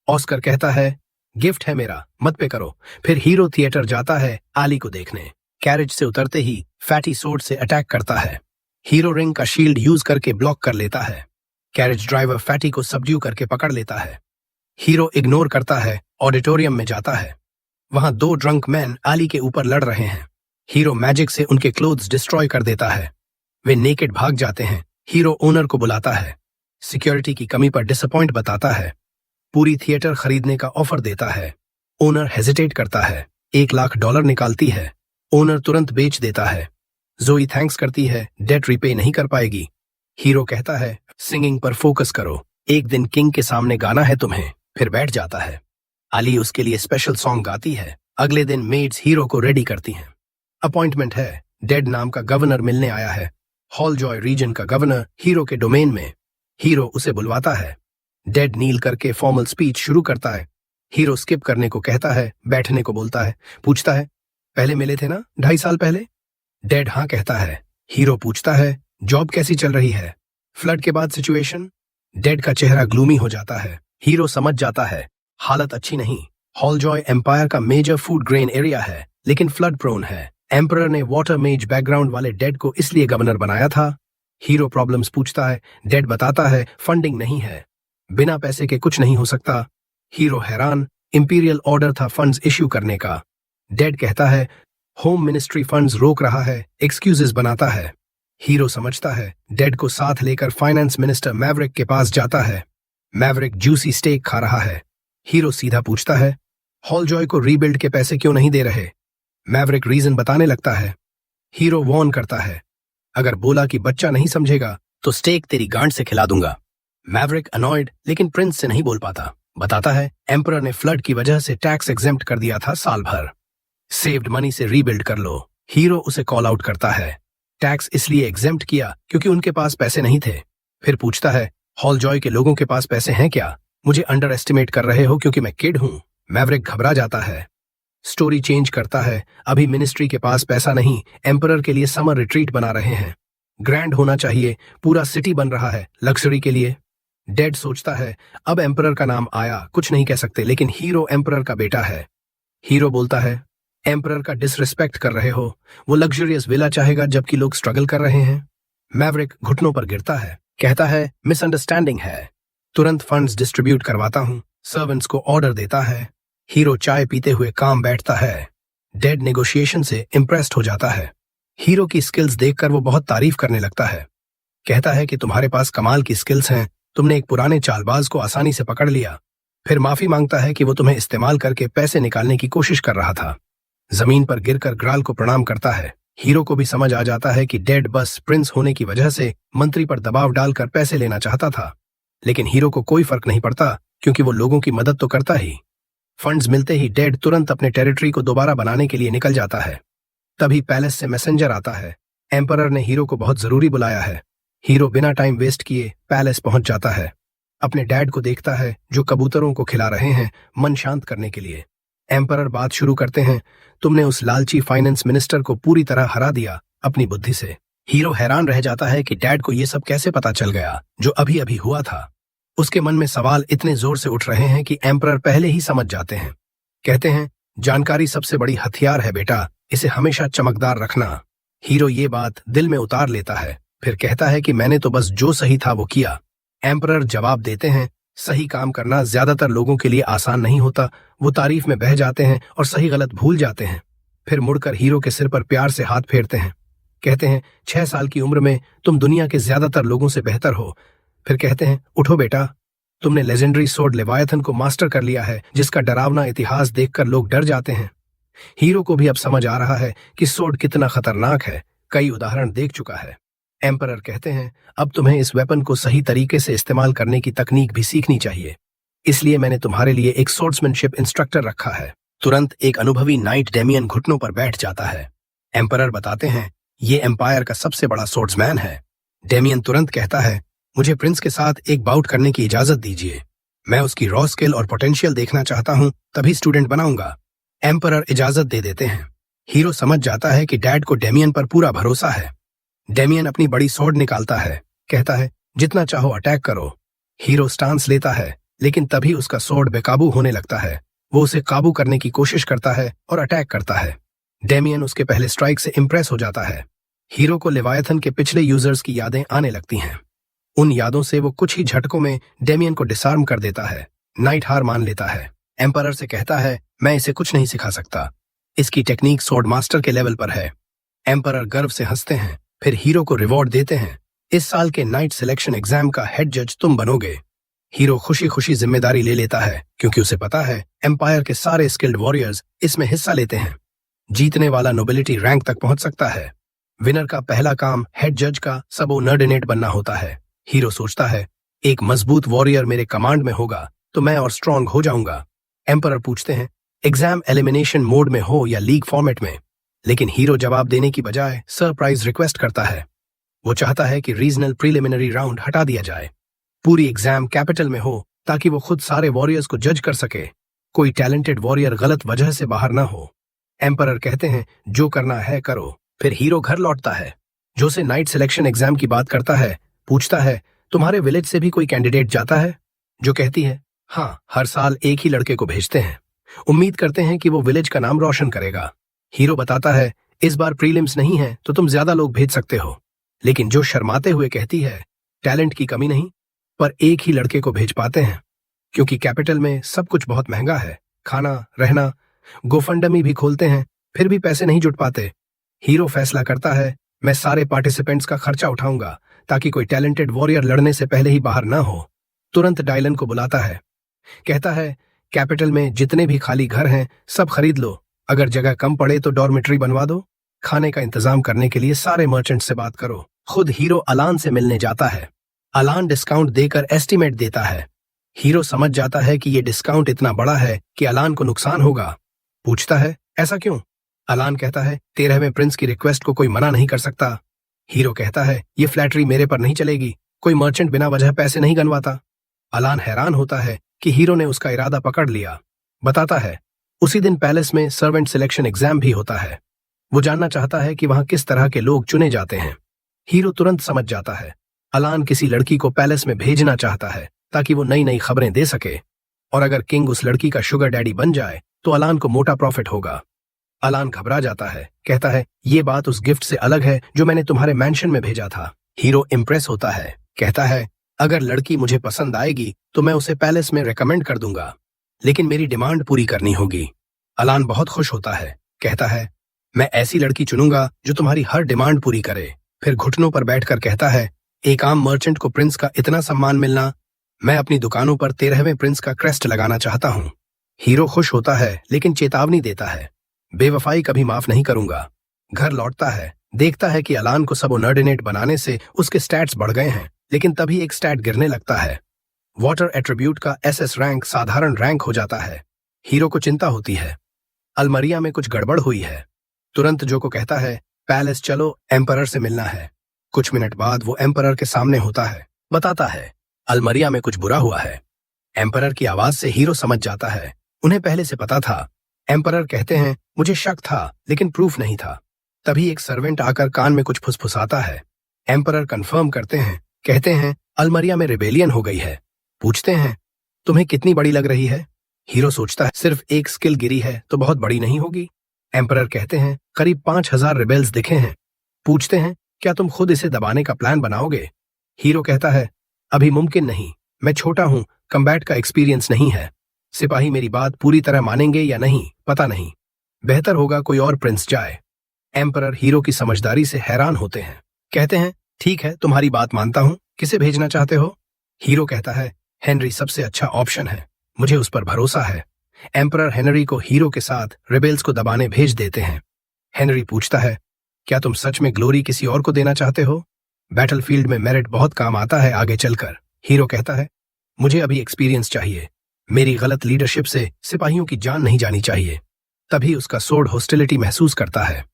ऑस्कर कहता है, गिफ्ट है मेरा, मत पे करो। फिर हीरो थिएटर जाता है आली को देखने। कैरेज से उतरते ही फैटी सोर्ड से अटैक करता है। हीरो रिंग का शील्ड यूज करके ब्लॉक कर लेता है। कैरेज ड्राइवर फैटी को सबड्यू करके पकड़ लेता है। हीरो इग्नोर करता है, ऑडिटोरियम में जाता है। वहां 2 ड्रंक मैन आली के ऊपर लड़ रहे हैं। हीरो मैजिक से उनके क्लोथ्स डिस्ट्रॉय कर देता है। वे नेकेड भाग जाते हैं। हीरो ओनर को बुलाता है। सिक्योरिटी की कमी पर डिसअपॉइंट बताता है। पूरी थिएटर खरीदने का ऑफर देता है। ओनर हेजिटेट करता है। $1 लाख निकालती है। ओनर तुरंत बेच देता है। जोई थैंक्स करती है, डेट रिपे नहीं कर पाएगी। हीरो कहता है, सिंगिंग पर फोकस करो, एक दिन किंग के सामने गाना है तुम्हें। फिर बैठ जाता है। आली उसके लिए स्पेशल सॉन्ग गाती है। अगले दिन मेड्स हीरो को रेडी करती हैं। अपॉइंटमेंट है, डेड नाम का गवर्नर मिलने आया है। हॉल जॉय रीजन का गवर्नर हीरो के डोमेन में। हीरो उसे बुलवाता है। डेड नील करके फॉर्मल स्पीच शुरू करता है। हीरो स्किप करने को कहता है, बैठने को बोलता है। पूछता है, पहले मिले थे ना 2.5 साल पहले? डेड हाँ कहता है। हीरो पूछता है, जॉब कैसी चल रही है? फ्लड के बाद सिचुएशन? डेड का चेहरा ग्लूमी हो जाता है। हीरो समझ जाता है, हालत अच्छी नहीं। हॉल जॉय एम्पायर का मेजर फूड ग्रेन एरिया है, लेकिन फ्लड प्रोन है। एम्परर ने वाटर मेज बैकग्राउंड वाले डेड को इसलिए गवर्नर बनाया था। हीरो प्रॉब्लम्स पूछता है। डेड बताता है, फंडिंग नहीं है, बिना पैसे के कुछ नहीं हो सकता। हीरो हैरान, इंपीरियल ऑर्डर था फंड्स इश्यू करने का। डेड कहता है, होम मिनिस्ट्री फंड्स रोक रहा है, एक्सक्यूजेस बनाता है। हीरो समझता है। डेड को साथ लेकर फाइनेंस मिनिस्टर मैवरिक के पास जाता है। मैवरिक जूसी स्टेक खा रहा है। हीरो सीधा पूछता है, हॉल जॉय को रीबिल्ड के पैसे क्यों नहीं दे रहे? मैवरिक रीजन बताने लगता है। हीरो वॉर्न करता है, अगर बोला कि बच्चा नहीं समझेगा तो स्टेक तेरी गांड से खिला दूंगा। मैवरिक अनॉयड, लेकिन प्रिंस से नहीं बोल पाता। बताता है, एम्परर ने फ्लड की वजह से टैक्स एग्जेम्प्ट कर दिया था साल भर। सेव्ड मनी से रीबिल्ड कर लो। हीरो उसे कॉल आउट करता है। टैक्स इसलिए एग्जेम्प्ट किया क्योंकि उनके पास पैसे नहीं थे। फिर पूछता है, हॉल जॉय के लोगों के पास पैसे हैं क्या? मुझे अंडर एस्टिमेट कर रहे हो क्योंकि मैं किड हूं। मैवरिक घबरा जाता है। स्टोरी चेंज करता है। अभी मिनिस्ट्री के पास पैसा नहीं, एम्परर के लिए समर रिट्रीट बना रहे हैं। ग्रैंड होना चाहिए, पूरा सिटी बन रहा है लग्जरी के लिए। डेड सोचता है, अब एम्परर का नाम आया, कुछ नहीं कह सकते, लेकिन हीरो एम्परर का बेटा है। हीरो बोलता है, एम्परर का डिसरिस्पेक्ट कर रहे हो, वो लग्जरियस विला चाहेगा जबकि लोग स्ट्रगल कर रहे हैं। मैवरिक घुटनों पर गिरता है, कहता है, मिसअंडरस्टैंडिंग है, तुरंत फंड्स डिस्ट्रीब्यूट करवाता हूं। सर्वेंट्स को ऑर्डर देता है। हीरो चाय पीते हुए काम बैठता है। डेड नेगोशिएशन से इम्प्रेस्ड हो जाता है। हीरो की स्किल्स देखकर वो बहुत तारीफ करने लगता है। कहता है कि तुम्हारे पास कमाल की स्किल्स हैं, तुमने एक पुराने चालबाज को आसानी से पकड़ लिया। फिर माफी मांगता है कि वो तुम्हें इस्तेमाल करके पैसे निकालने की कोशिश कर रहा था। जमीन पर गिरकर ग्राल को प्रणाम करता है। हीरो को भी समझ आ जाता है कि डेड बस प्रिंस होने की वजह से मंत्री पर दबाव डालकर पैसे लेना चाहता था, लेकिन हीरो को कोई फर्क नहीं पड़ता क्योंकि वो लोगों की मदद तो करता ही। फंड्स मिलते ही डेड तुरंत अपने टेरिटरी को दोबारा बनाने के लिए निकल जाता है। तभी पैलेस से मैसेंजर आता है, एम्परर ने हीरो को बहुत जरूरी बुलाया है। हीरो बिना टाइम वेस्ट किए पैलेस पहुंच जाता है। अपने डैड को देखता है जो कबूतरों को खिला रहे हैं मन शांत करने के लिए। एम्परर बात शुरू करते हैं, तुमने उस लालची फाइनेंस मिनिस्टर को पूरी तरह हरा दिया अपनी बुद्धि से। हीरो हैरान रह जाता है कि डैड को यह सब कैसे पता चल गया जो अभी अभी हुआ था। उसके मन में सवाल इतने जोर से उठ रहे हैं कि एम्परर पहले ही समझ जाते हैं। कहते हैं, जानकारी सबसे बड़ी हथियार है बेटा, इसे हमेशा चमकदार रखना। हीरो ये बात दिल में उतार लेता है, फिर कहता है कि मैंने तो बस जो सही था वो किया। एम्परर जवाब देते हैं, सही काम करना ज्यादातर लोगों के लिए आसान नहीं होता। वो तारीफ में बह जाते हैं और सही गलत भूल जाते हैं। फिर मुड़कर हीरो के सिर पर प्यार से हाथ फेरते हैं। कहते हैं, 6 साल की उम्र में तुम दुनिया के ज्यादातर लोगों से बेहतर हो। फिर कहते हैं, उठो बेटा, तुमने लेजेंडरी सोर्ड लेवायथन को मास्टर कर लिया है, जिसका डरावना इतिहास देखकर लोग डर जाते हैं। हीरो को भी अब समझ आ रहा है कि सोर्ड कितना खतरनाक है, कई उदाहरण देख चुका है। एम्परर कहते हैं, अब तुम्हें इस वेपन को सही तरीके से इस्तेमाल करने की तकनीक भी सीखनी चाहिए, इसलिए मैंने तुम्हारे लिए एक सोर्ड्समैनशिप इंस्ट्रक्टर रखा है। तुरंत एक अनुभवी नाइट डेमियन घुटनों पर बैठ जाता है। एम्परर बताते हैं, ये एम्पायर का सबसे बड़ा सोर्ड्समैन है। डेमियन तुरंत कहता है, मुझे प्रिंस के साथ एक बाउट करने की इजाजत दीजिए। मैं उसकी रॉ स्किल और पोटेंशियल देखना चाहता हूं, तभी स्टूडेंट बनाऊंगा। एम्परर इजाजत दे देते हैं। हीरो समझ जाता है कि डैड को डेमियन पर पूरा भरोसा है। डेमियन अपनी बड़ी स्वॉर्ड निकालता है, कहता है, जितना चाहो अटैक करो। हीरो स्टांस लेता है, लेकिन तभी उसका स्वॉर्ड बेकाबू होने लगता है। वो उसे काबू करने की कोशिश करता है और अटैक करता है। डेमियन उसके पहले स्ट्राइक से इंप्रेस हो जाता है। हीरो को लेवायथन के पिछले यूजर्स की यादें आने लगती हैं। उन यादों से वो कुछ ही झटकों में डेमियन को डिसआर्म कर देता है। नाइट हार मान लेता है। एम्परर से कहता है, मैं इसे कुछ नहीं सिखा सकता, इसकी टेक्निक स्वॉर्ड मास्टर के लेवल पर है। एम्परर गर्व से हंसते हैं, फिर हीरो को रिवॉर्ड देते हैं। इस साल के नाइट सिलेक्शन एग्जाम का हेड जज तुम बनोगे। हीरो खुशी खुशी जिम्मेदारी ले लेता है, क्योंकि उसे पता है एम्पायर के सारे स्किल्ड वॉरियर्स इसमें हिस्सा लेते हैं। जीतने वाला नोबिलिटी रैंक तक पहुंच सकता है। विनर का पहला काम हेड जज का सबऑर्डिनेट बनना होता है। हीरो सोचता है, एक मजबूत वॉरियर मेरे कमांड में होगा तो मैं और स्ट्रांग हो जाऊंगा। एम्परर पूछते हैं, एग्जाम एलिमिनेशन मोड में हो या लीग फॉर्मेट में, लेकिन हीरो जवाब देने की बजाय सरप्राइज रिक्वेस्ट करता है। वो चाहता है कि रीजनल प्रीलिमिनरी राउंड हटा दिया जाए, पूरी एग्जाम कैपिटल में हो, ताकि वो खुद सारे वॉरियर्स को जज कर सके, कोई टैलेंटेड वॉरियर गलत वजह से बाहर ना हो। एम्परर कहते हैं, जो करना है करो। फिर हीरो घर लौटता है। जो से नाइट सिलेक्शन एग्जाम की बात करता है, पूछता है, तुम्हारे विलेज से भी कोई कैंडिडेट जाता है? जो कहती है, हाँ, हर साल एक ही लड़के को भेजते हैं, उम्मीद करते हैं कि वो विलेज का नाम रोशन करेगा। हीरो बताता है, इस बार प्रीलिम्स नहीं है तो तुम ज्यादा लोग भेज सकते हो। लेकिन जो शर्माते हुए कहती है, टैलेंट की कमी नहीं, पर एक ही लड़के को भेज पाते हैं, क्योंकि कैपिटल में सब कुछ बहुत महंगा है, खाना, रहना, गोफंडमी भी खोलते हैं, फिर भी पैसे नहीं जुट पाते। हीरो फैसला करता है, मैं सारे पार्टिसिपेंट्स का खर्चा उठाऊंगा, ताकि कोई टैलेंटेड वॉरियर लड़ने से पहले ही बाहर ना हो। तुरंत डायलन को बुलाता है, कहता है, कैपिटल में जितने भी खाली घर हैं सब खरीद लो, अगर जगह कम पड़े तो डॉर्मेट्री बनवा दो। खाने का इंतजाम करने के लिए सारे मर्चेंट से बात करो। खुद हीरो अलान से मिलने जाता है। अलान डिस्काउंट देकर एस्टीमेट देता है। हीरो समझ जाता है कि ये डिस्काउंट इतना बड़ा है कि अलान को नुकसान होगा। पूछता है, ऐसा क्यों? अलान कहता है, 13वें प्रिंस की रिक्वेस्ट को कोई मना नहीं कर सकता। हीरो कहता है, ये फ्लैटरी मेरे पर नहीं चलेगी, कोई मर्चेंट बिना वजह पैसे नहीं गनवाता। अलान हैरान होता है कि हीरो ने उसका इरादा पकड़ लिया। बताता है, उसी दिन पैलेस में सर्वेंट सिलेक्शन एग्जाम भी होता है। वो जानना चाहता है कि वहां किस तरह के लोग चुने जाते हैं। हीरो तुरंत समझ जाता है, अलान किसी लड़की को पैलेस में भेजना चाहता है ताकि वो नई नई खबरें दे सके, और अगर किंग उस लड़की का शुगर डैडी बन जाए तो अलान को मोटा प्रॉफिट होगा। अलान घबरा जाता है, कहता है, ये बात उस गिफ्ट से अलग है जो मैंने तुम्हारे मैंशन में भेजा था। हीरो इंप्रेस होता है, कहता है, अगर लड़की मुझे पसंद आएगी तो मैं उसे पैलेस में रेकमेंड कर दूंगा, लेकिन मेरी डिमांड पूरी करनी होगी। अलान बहुत खुश होता है, कहता है, मैं ऐसी लड़की चुनूंगा जो तुम्हारी हर डिमांड पूरी करे। फिर घुटनों पर बैठकर कहता है, एक आम मर्चेंट को प्रिंस का इतना सम्मान मिलना, मैं अपनी दुकानों पर 13वें प्रिंस का क्रेस्ट लगाना चाहता हूँ। हीरो खुश होता है, लेकिन चेतावनी देता है, बेवफाई कभी माफ नहीं करूंगा। घर लौटता है, देखता है कि अलान को सबऑर्डिनेट बनाने से उसके स्टैट्स बढ़ गए हैं, लेकिन तभी एक स्टैट गिरने लगता है। वाटर एट्रीब्यूट का एसएस रैंक साधारण रैंक हो जाता है। हीरो को चिंता होती है, अलमरिया में कुछ गड़बड़ हुई है। तुरंत जो को कहता है, पैलेस चलो, एम्परर से मिलना है। कुछ मिनट बाद वो एम्परर के सामने होता है। बताता है, अलमरिया में कुछ बुरा हुआ है। एम्परर की आवाज से हीरो समझ जाता है, उन्हें पहले से पता था। एम्परर कहते हैं, मुझे शक था लेकिन प्रूफ नहीं था। तभी एक सर्वेंट आकर कान में कुछ फुसफुसाता है। एम्परर कंफर्म करते हैं, कहते हैं अलमरिया में रिबेलियन हो गई है। पूछते हैं, तुम्हें कितनी बड़ी लग रही है? हीरो सोचता है, सिर्फ एक स्किल गिरी है तो बहुत बड़ी नहीं होगी। एम्परर कहते हैं, करीब 5000 रिबेल्स दिखे हैं। पूछते हैं, क्या तुम खुद इसे दबाने का प्लान बनाओगे? हीरो कहता है, अभी मुमकिन नहीं, मैं छोटा हूं, कम्बैट का एक्सपीरियंस नहीं है। सिपाही मेरी बात पूरी तरह मानेंगे या नहीं पता नहीं, बेहतर होगा कोई और प्रिंस जाए। एम्परर हीरो की समझदारी से हैरान होते हैं। कहते हैं, ठीक है, तुम्हारी बात मानता हूं, किसे भेजना चाहते हो? हीरो कहता है, हेनरी सबसे अच्छा ऑप्शन है, मुझे उस पर भरोसा है। एम्परर हेनरी को हीरो के साथ रिबेल्स को दबाने भेज देते हैं। हेनरी पूछता है, क्या तुम सच में ग्लोरी किसी और को देना चाहते हो? बैटलफील्ड में मेरिट बहुत काम आता है आगे चलकर। हीरो कहता है, मुझे अभी एक्सपीरियंस चाहिए, मेरी गलत लीडरशिप से सिपाहियों की जान नहीं जानी चाहिए। तभी उसका सोर्ड हॉस्टिलिटी महसूस करता है।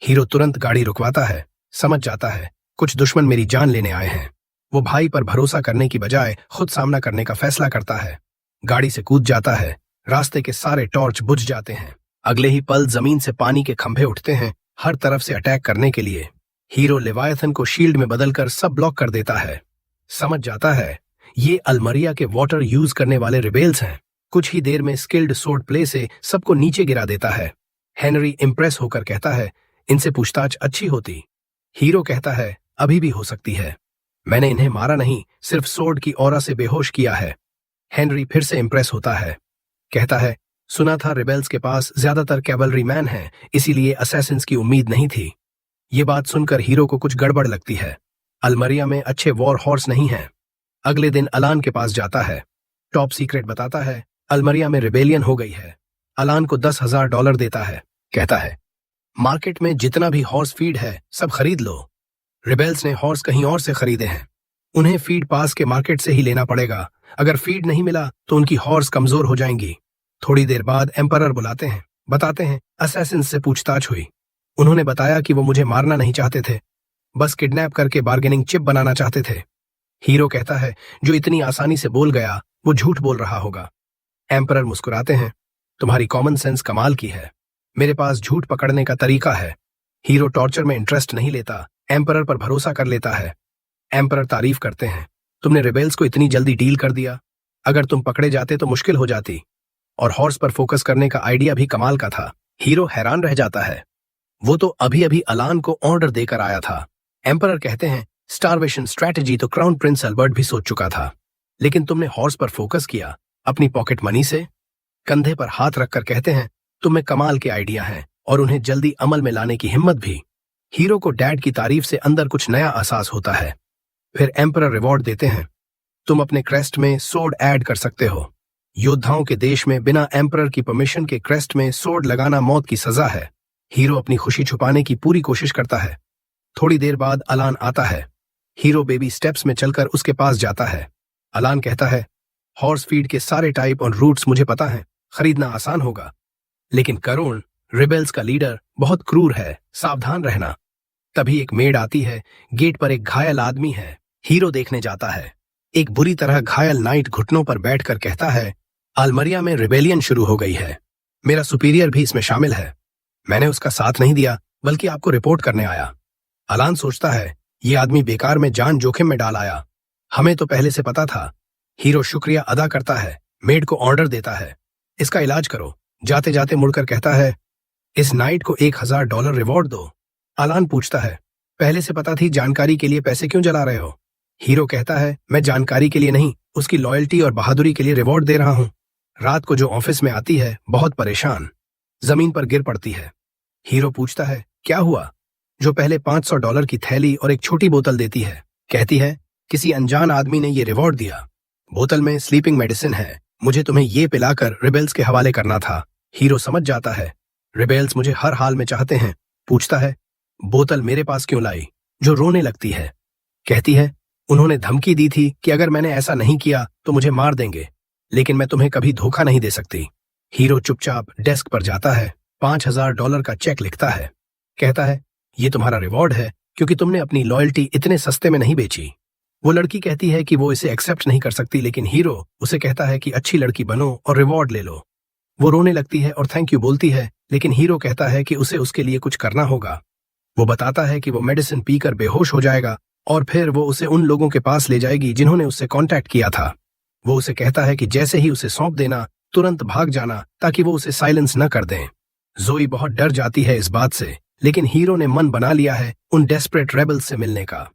हीरो तुरंत गाड़ी रुकवाता है, समझ जाता है कुछ दुश्मन मेरी जान लेने आए हैं। वो भाई पर भरोसा करने की बजाय खुद सामना करने का फैसला करता है। गाड़ी से कूद जाता है, रास्ते के सारे टॉर्च बुझ जाते हैं। अगले ही पल जमीन से पानी के खंभे उठते हैं, हर तरफ से अटैक करने के लिए। हीरो लेवायथन को शील्ड में बदलकर सब ब्लॉक कर देता है। समझ जाता है ये अलमरिया के वाटर यूज करने वाले रिबेल्स हैं। कुछ ही देर में स्किल्ड सोर्ड प्ले से सबको नीचे गिरा देता है। हेनरी इंप्रेस होकर कहता है, इनसे पूछताछ अच्छी होती। हीरो कहता है, अभी भी हो सकती है, मैंने इन्हें मारा नहीं, सिर्फ सोर्ड की ऑरा से बेहोश किया है। हेनरी फिर से इंप्रेस होता है, कहता है, सुना था रिबेल्स के पास ज्यादातर कैवलरी मैन हैं, इसीलिए असैसिन्स की उम्मीद नहीं थी। ये बात सुनकर हीरो को कुछ गड़बड़ लगती है। अलमरिया में अच्छे वॉर हॉर्स नहीं हैं। अगले दिन अलान के पास जाता है, टॉप सीक्रेट बताता है अलमरिया में रिबेलियन हो गई है। अलान को $10,000 देता है, कहता है, मार्केट में जितना भी हॉर्स फीड है सब खरीद लो। रिबेल्स ने हॉर्स कहीं और से खरीदे हैं, उन्हें फीड पास के मार्केट से ही लेना पड़ेगा। अगर फीड नहीं मिला तो उनकी हॉर्स कमजोर हो जाएंगी। थोड़ी देर बाद एम्परर बुलाते हैं, बताते हैं असैसिन से पूछताछ हुई। उन्होंने बताया कि वो मुझे मारना नहीं चाहते थे, बस किडनैप करके बार्गेनिंग चिप बनाना चाहते थे। हीरो कहता है, जो इतनी आसानी से बोल गया वो झूठ बोल रहा होगा। एम्परर मुस्कुराते हैं, तुम्हारी कॉमन सेंस कमाल की है, मेरे पास झूठ पकड़ने का तरीका है। हीरो टॉर्चर में इंटरेस्ट नहीं लेता, एम्परर पर भरोसा कर लेता है। एम्परर तारीफ करते हैं, तुमने रिबेल्स को इतनी जल्दी डील कर दिया, अगर तुम पकड़े जाते तो मुश्किल हो जाती। और हॉर्स पर फोकस करने का आइडिया भी कमाल का था। हीरो हैरान रह जाता है, वो तो अभी अभी अलान को ऑर्डर देकर आया था। एम्परर कहते हैं, स्टारवेशन स्ट्रैटेजी तो क्राउन प्रिंस अल्बर्ट भी सोच चुका था, लेकिन तुमने हॉर्स पर फोकस किया अपनी पॉकेट मनी से। कंधे पर हाथ रखकर कहते हैं, तुम्हें कमाल के आइडिया हैं और उन्हें जल्दी अमल में लाने की हिम्मत भी। हीरो को डैड की तारीफ से अंदर कुछ नया एहसास होता है। फिर एम्परर रिवॉर्ड देते हैं, तुम अपने क्रेस्ट में सोर्ड ऐड कर सकते हो। योद्धाओं के देश में बिना एम्परर की परमिशन के क्रेस्ट में सोर्ड लगाना मौत की सजा है। हीरो अपनी खुशी छुपाने की पूरी कोशिश करता है। थोड़ी देर बाद अलान आता है। हीरो बेबी स्टेप्स में चलकर उसके पास जाता है। अलान कहता है, हॉर्स फीड के सारे टाइप और रूट्स मुझे पता है, खरीदना आसान होगा, लेकिन करुण रिबेल्स का लीडर बहुत क्रूर है, सावधान रहना। तभी एक मेड आती है, गेट पर एक घायल आदमी है। हीरो देखने जाता है। एक बुरी तरह घायल नाइट घुटनों पर बैठकर कहता है, अलमरिया में रिबेलियन शुरू हो गई है, मेरा सुपीरियर भी इसमें शामिल है। मैंने उसका साथ नहीं दिया, बल्कि आपको रिपोर्ट करने आया। अलान सोचता है, ये आदमी बेकार में जान जोखिम में डाल आया, हमें तो पहले से पता था। हीरो शुक्रिया अदा करता है, मेड को ऑर्डर देता है, इसका इलाज करो। जाते जाते मुड़कर कहता है, इस नाइट को $1000 रिवॉर्ड दो। अलान पूछता है, पहले से पता थी, जानकारी के लिए पैसे क्यों जला रहे हो? हीरो कहता है, मैं जानकारी के लिए नहीं, उसकी लॉयल्टी और बहादुरी के लिए रिवॉर्ड दे रहा हूं। रात को जो ऑफिस में आती है बहुत परेशान, जमीन पर गिर पड़ती है। हीरो पूछता है, क्या हुआ? जो पहले $500 की थैली और एक छोटी बोतल देती है, कहती है, किसी अनजान आदमी ने ये रिवॉर्ड दिया। बोतल में स्लीपिंग मेडिसिन है, मुझे तुम्हें ये पिलाकर रिबेल्स के हवाले करना था। हीरो समझ जाता है, रिबेल्स मुझे हर हाल में चाहते हैं। पूछता है, बोतल मेरे पास क्यों लाई? जो रोने लगती है, कहती है, उन्होंने धमकी दी थी कि अगर मैंने ऐसा नहीं किया तो मुझे मार देंगे, लेकिन मैं तुम्हें कभी धोखा नहीं दे सकती। हीरो चुपचाप डेस्क पर जाता है, $5000 का चेक लिखता है, कहता है, ये तुम्हारा रिवॉर्ड है, क्योंकि तुमने अपनी लॉयल्टी इतने सस्ते में नहीं बेची। वो लड़की कहती है कि वो इसे एक्सेप्ट नहीं कर सकती, लेकिन हीरो उसे कहता है कि अच्छी लड़की बनो और रिवॉर्ड ले लो। वो रोने लगती है और थैंक यू बोलती है, लेकिन हीरो कहता है कि उसे उसके लिए कुछ करना होगा। वो बताता है कि वो मेडिसिन पीकर बेहोश हो जाएगा और फिर वो उसे उन लोगों के पास ले जाएगी जिन्होंने उससे कांटेक्ट किया था। वो उसे कहता है कि जैसे ही उसे सौंप देना, तुरंत भाग जाना ताकि वो उसे साइलेंस न कर दें। जोई बहुत डर जाती है इस बात से, लेकिन हीरो ने मन बना लिया है उन डेस्परेट रेबल्स से मिलने का।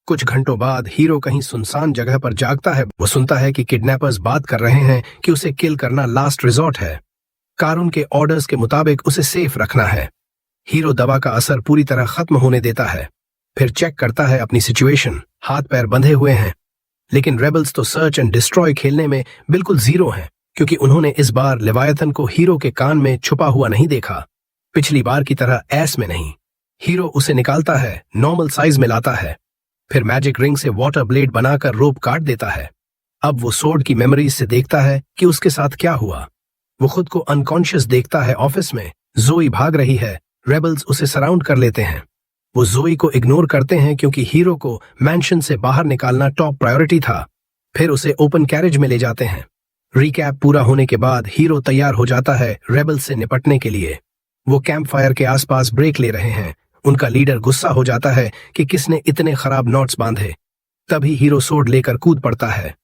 कुछ घंटों बाद हीरो कहीं सुनसान जगह पर जागता है। वो सुनता है कि किडनैपर्स बात कर रहे हैं कि उसे किल करना लास्ट रिजॉर्ट है। कानून के ऑर्डर्स के मुताबिक उसे सेफ रखना है। हीरो दवा का असर पूरी तरह खत्म होने देता है, फिर चेक करता है अपनी सिचुएशन। हाथ पैर बंधे हुए हैं, लेकिन रेबल्स तो सर्च एंड डिस्ट्रॉय खेलने में बिल्कुल जीरो हैं, क्योंकि उन्होंने इस बार लेवायथन को हीरो के कान में छुपा हुआ नहीं देखा, पिछली बार की तरह ऐस में नहीं। हीरो उसे निकालता है, नॉर्मल साइज में लाता है, फिर मैजिक रिंग से वाटर ब्लेड बनाकर रोप काट देता है। अब वो सोर्ड की मेमोरीज से देखता है कि उसके साथ क्या हुआ। वो खुद को अनकॉन्शियस देखता है। ऑफिस में जोई भाग रही है, रेबल्स उसे सराउंड कर लेते हैं। वो जोई को इग्नोर करते हैं क्योंकि हीरो को मैंशन से बाहर निकालना टॉप प्रायोरिटी था। फिर उसे ओपन कैरेज में ले जाते हैं। रिकैप पूरा होने के बाद हीरो तैयार हो जाता है रेबल्स से निपटने के लिए। वो कैंप फायर के आसपास ब्रेक ले रहे हैं। उनका लीडर गुस्सा हो जाता है कि किसने इतने खराब नॉट्स बांधे। तभी हीरो सोर्ड लेकर कूद पड़ता है।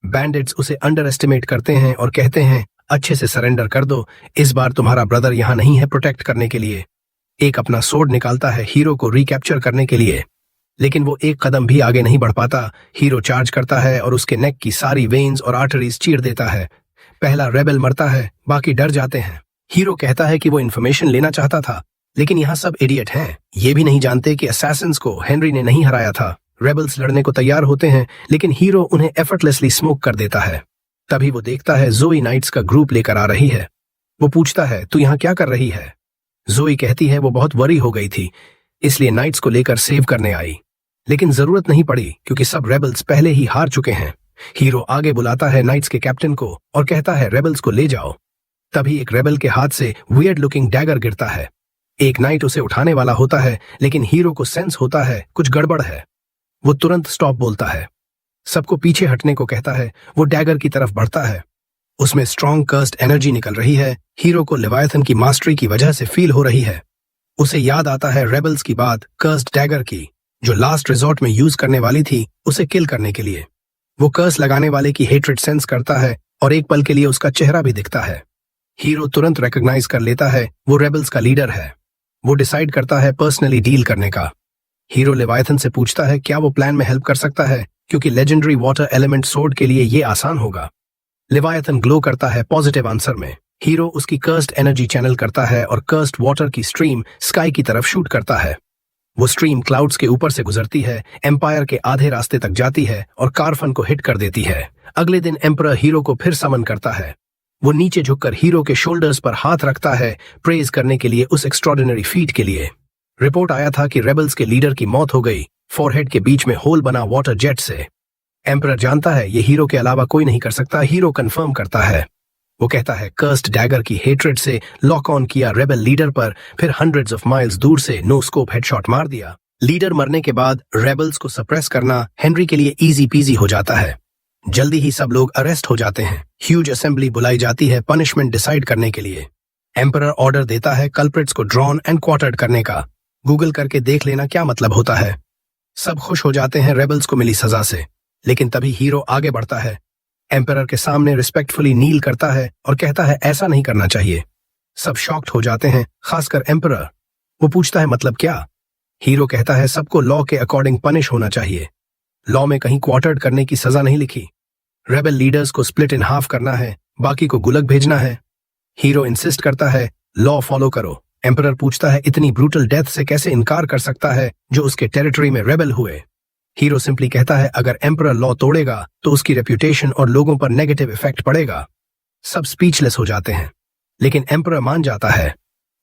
बैंडिट्स उसे अंडर एस्टिमेट करते हैं और कहते हैं अच्छे से सरेंडर कर दो, इस बार तुम्हारा ब्रदर यहाँ नहीं है प्रोटेक्ट करने के लिए। एक अपना सोर्ड निकालता है हीरो को रिकैप्चर करने के लिए, लेकिन वो एक कदम भी आगे नहीं बढ़ पाता। हीरो चार्ज करता है और उसके नेक की सारी वेन्स और आर्टरीज चीर देता है। पहला रेबल मरता है, बाकी डर जाते हैं। हीरो कहता है कि वो इन्फॉर्मेशन लेना चाहता था, लेकिन यहाँ सब इडियट हैं। ये भी नहीं जानते कि असैसिन्स को हेनरी ने नहीं हराया था। रेबल्स लड़ने को तैयार होते हैं, लेकिन हीरो उन्हें एफर्टलेसली स्मोक कर देता है। तभी वो देखता है जोई नाइट्स का ग्रुप लेकर आ रही है। वो पूछता है तू यहाँ क्या कर रही है? जोई कहती है वो बहुत वरी हो गई थी, इसलिए नाइट्स को लेकर सेव करने आई, लेकिन जरूरत नहीं पड़ी क्योंकि सब रेबल्स पहले ही हार चुके हैं। हीरो आगे बुलाता है नाइट्स के कैप्टन को और कहता है रेबल्स को ले जाओ। तभी एक रेबल के हाथ से वियर्ड लुकिंग डैगर गिरता है। एक नाइट उसे उठाने वाला होता है, लेकिन हीरो को सेंस होता है कुछ गड़बड़ है। वो तुरंत स्टॉप बोलता है, सबको पीछे हटने को कहता है। वो डैगर की तरफ बढ़ता है, उसमें स्ट्रॉन्ग कर्स्ड एनर्जी निकल रही है। हीरो को लेवायथन की मास्टरी की वजह से फील हो रही है। उसे याद आता है रेबल्स की बात कर्स्ड डैगर की, जो लास्ट रिजॉर्ट में यूज करने वाली थी उसे किल करने के लिए। वो कर्स लगाने वाले की हेट्रेड सेंस करता है और एक पल के लिए उसका चेहरा भी दिखता है। हीरो तुरंत रिकॉग्नाइज कर लेता है वो रेबल्स का लीडर है। वो डिसाइड करता है पर्सनली डील करने का। हीरो लेवायथन से पूछता है क्या वो प्लान में हेल्प कर सकता है, क्योंकि लेजेंडरी वाटर एलिमेंट सोर्ड के लिए ये आसान होगा। लेवायथन ग्लो करता है पॉजिटिव आंसर में। हीरो उसकी कर्स्ड एनर्जी चैनल करता है और कर्स्ड वाटर की स्ट्रीम स्काई की तरफ शूट करता है। वो स्ट्रीम क्लाउड्स के ऊपर से गुजरती है, एम्पायर के आधे रास्ते तक जाती है और कारफन को हिट कर देती है। अगले दिन एम्परर हीरो को फिर समन करता है। वो नीचे झुककर हीरो के शोल्डर्स पर हाथ रखता है प्रेज करने के लिए उस एक्स्ट्रॉर्डिनरी फीट के लिए। रिपोर्ट आया था कि रेबल्स के लीडर की मौत हो गई, फोरहेड के बीच में होल बना वाटर जेट से। एम्परर जानता है ये हीरो के अलावा कोई नहीं कर सकता। हीरो कंफर्म करता है। वो कहता है कर्स्ड डैगर की हेट्रेड से लॉक ऑन किया रेबल लीडर पर, फिर हंड्रेड्स ऑफ माइल्स दूर से नो स्कोप हेडशॉट मार दिया। लीडर मरने के बाद रेबल्स को सप्रेस करना हेनरी के लिए इजी पीजी हो जाता है। जल्दी ही सब लोग अरेस्ट हो जाते हैं। ह्यूज असेंबली बुलाई जाती है पनिशमेंट डिसाइड करने के लिए। एम्परर ऑर्डर देता है कल्प्रिट्स को ड्रॉन एंड क्वार्टर्ड करने का। गूगल करके देख लेना क्या मतलब होता है। सब खुश हो जाते हैं रेबल्स को मिली सजा से, लेकिन तभी हीरो आगे बढ़ता है, एम्परर के सामने रिस्पेक्टफुली नील करता है और कहता है ऐसा नहीं करना चाहिए। सब शॉक्ड हो जाते हैं, खासकर एम्परर। वो पूछता है मतलब क्या? हीरो कहता है सबको लॉ के अकॉर्डिंग पनिश होना चाहिए। लॉ में कहीं क्वार्टर्ड करने की सजा नहीं लिखी। रेबल लीडर्स को स्प्लिट इन हाफ करना है, बाकी को गुलक भेजना है। हीरो इंसिस्ट करता है लॉ फॉलो करो। एम्परर पूछता है इतनी ब्रूटल डेथ से कैसे इनकार कर सकता है जो उसके टेरिटरी में रेबल हुए। हीरो सिंपली कहता है अगर एम्परर लॉ तोड़ेगा तो उसकी रेप्यूटेशन और लोगों पर नेगेटिव इफेक्ट पड़ेगा। सब स्पीचलेस हो जाते हैं, लेकिन एम्परर मान जाता है।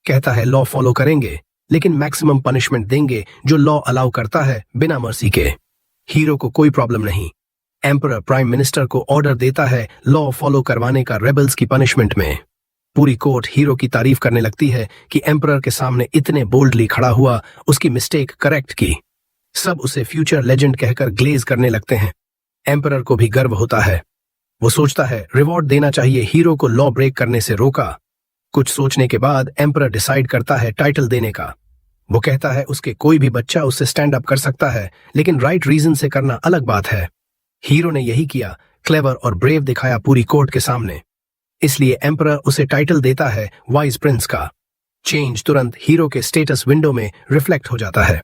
कहता है लॉ फॉलो करेंगे, लेकिन मैक्सिमम पनिशमेंट देंगे जो लॉ अलाउ करता है बिना मर्सी के। हीरो को कोई प्रॉब्लम नहीं। एम्परर प्राइम मिनिस्टर को ऑर्डर देता है लॉ फॉलो करवाने का रेबल्स की पनिशमेंट में। पूरी कोर्ट हीरो की तारीफ करने लगती है कि एम्परर के सामने इतने बोल्डली खड़ा हुआ, उसकी मिस्टेक करेक्ट की। सब उसे फ्यूचर लेजेंड कहकर ग्लेज करने लगते हैं। एम्परर को भी गर्व होता है। वो सोचता है रिवॉर्ड देना चाहिए, हीरो को लॉ ब्रेक करने से रोका। कुछ सोचने के बाद एम्परर डिसाइड करता है टाइटल देने का। वो कहता है उसके कोई भी बच्चा उससे स्टैंड अप कर सकता है, लेकिन राइट रीजन से करना अलग बात है। हीरो ने यही किया, क्लेवर और ब्रेव दिखाया पूरी कोर्ट के सामने। इसलिए एम्परर उसे टाइटल देता है वाइज प्रिंस का। चेंज तुरंत हीरो के स्टेटस विंडो में रिफ्लेक्ट हो जाता है।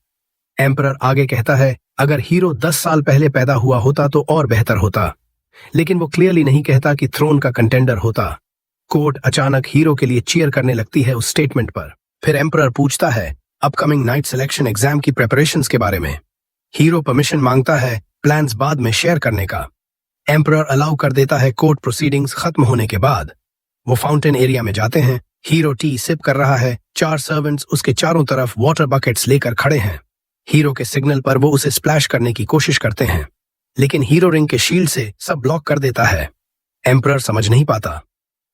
एम्परर आगे कहता है अगर हीरो 10 साल पहले पैदा हुआ होता तो और बेहतर होता, लेकिन वो क्लियरली नहीं कहता कि थ्रोन का कंटेंडर होता। कोर्ट अचानक हीरो के लिए चीयर करने लगती है उस स्टेटमेंट पर। फिर एम्परर पूछता है अपकमिंग नाइट सिलेक्शन एग्जाम की प्रिपरेशंस के बारे में। हीरो परमिशन मांगता है प्लान्स बाद में शेयर करने का। एम्परर अलाउ कर देता है। कोर्ट प्रोसीडिंग्स खत्म होने के बाद वो फाउंटेन एरिया में जाते हैं। हीरो टी सिप कर रहा है। 4 सर्वेंट्स उसके चारों तरफ वाटर बकेट्स लेकर खड़े हैं। हीरो के सिग्नल पर वो उसे स्प्लैश करने की कोशिश करते हैं, लेकिन हीरो रिंग के शील्ड से सब ब्लॉक कर देता है। एम्परर समझ नहीं पाता।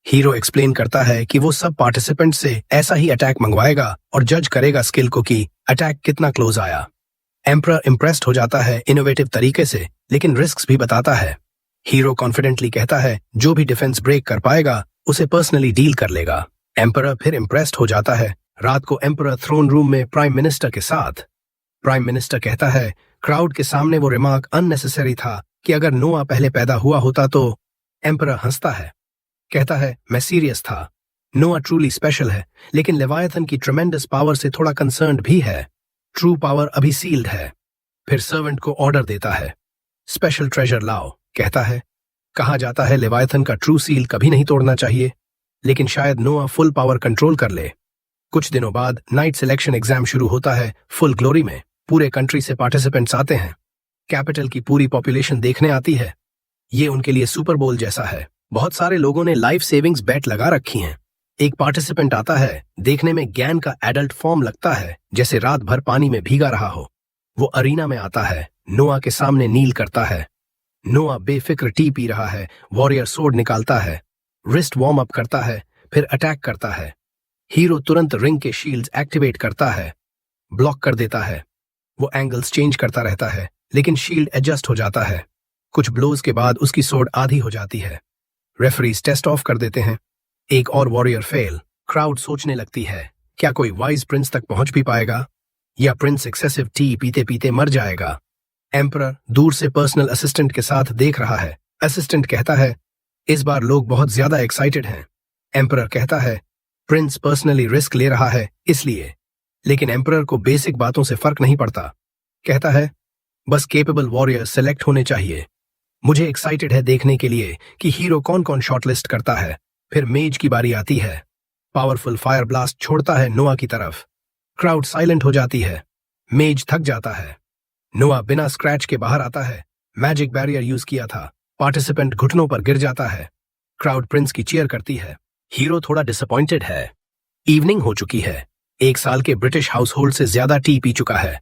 हीरो एक्सप्लेन करता है कि वो सब पार्टिसिपेंट से ऐसा ही अटैक मंगवाएगा और जज करेगा स्किल को कि अटैक कितना क्लोज आया। एम्परर इम्प्रेस्ड हो जाता है इनोवेटिव तरीके से, लेकिन रिस्क्स भी बताता है। हीरो कॉन्फिडेंटली कहता है जो भी डिफेंस ब्रेक कर पाएगा उसे पर्सनली डील कर लेगा। एम्परर फिर इम्प्रेस्ड हो जाता है। रात को एम्परर थ्रोन रूम में प्राइम मिनिस्टर के साथ। प्राइम मिनिस्टर कहता है क्राउड के सामने वो रिमार्क अननेसेसरी था कि अगर नोआ पहले पैदा हुआ होता तो। एम्परर हंसता है, कहता है मैं सीरियस था। नोआ ट्रूली स्पेशल है, लेकिन लेवायथन की ट्रेमेंडस पावर से थोड़ा कंसर्न्ड भी है। ट्रू पावर अभी सील्ड है। फिर सर्वेंट को ऑर्डर देता है स्पेशल ट्रेजर लाओ। कहता है कहा जाता है लेवायथन का ट्रू सील कभी नहीं तोड़ना चाहिए, लेकिन शायद नोआ फुल पावर कंट्रोल कर ले। कुछ दिनों बाद नाइट सिलेक्शन एग्जाम शुरू होता है फुल ग्लोरी में। पूरे कंट्री से पार्टिसिपेंट्स आते हैं। कैपिटल की पूरी पॉपुलेशन देखने आती है। ये उनके लिए सुपर बोल जैसा है। बहुत सारे लोगों ने लाइफ सेविंग्स बेट लगा रखी हैं। एक पार्टिसिपेंट आता है, देखने में गैन का एडल्ट फॉर्म लगता है, जैसे रात भर पानी में भीगा रहा हो। वो अरीना में आता है, नोआ के सामने नील करता है। नोआ बेफिक्र टी पी रहा है। वॉरियर सोर्ड निकालता है, रिस्ट वार्म अप करता है, फिर अटैक करता है। हीरो तुरंत रिंग के शील्ड्स एक्टिवेट करता है, ब्लॉक कर देता है। वो एंगल्स चेंज करता रहता है, लेकिन शील्ड एडजस्ट हो जाता है। कुछ ब्लोज के बाद उसकी सोर्ड आधी हो जाती है। रेफरीज टेस्ट ऑफ कर देते हैं। एक और वॉरियर फेल। क्राउड सोचने लगती है क्या कोई वाइज प्रिंस तक पहुंच भी पाएगा, या प्रिंस एक्सेसिव टी पीते पीते मर जाएगा। एम्परर दूर से पर्सनल असिस्टेंट के साथ देख रहा है। असिस्टेंट कहता है इस बार लोग बहुत ज्यादा एक्साइटेड हैं। एम्परर कहता है प्रिंस पर्सनली रिस्क ले रहा है इसलिए, लेकिन एम्परर को बेसिक बातों से फर्क नहीं पड़ता। कहता है बस केपेबल वॉरियर सेलेक्ट होने चाहिए। मुझे एक्साइटेड है देखने के लिए कि हीरो कौन कौन शॉर्टलिस्ट करता है। फिर मेज की बारी आती है। पावरफुल फायर ब्लास्ट छोड़ता है नोआ की तरफ। क्राउड साइलेंट हो जाती है। मेज थक जाता है। नोआ बिना स्क्रैच के बाहर आता है। मैजिक बैरियर यूज किया था। पार्टिसिपेंट घुटनों पर गिर जाता है। क्राउड प्रिंस की चीयर करती है। हीरो थोड़ा डिसअपॉइंटेड है। इवनिंग हो चुकी है। 1 साल के ब्रिटिश हाउस होल्ड से ज्यादा टी पी चुका है,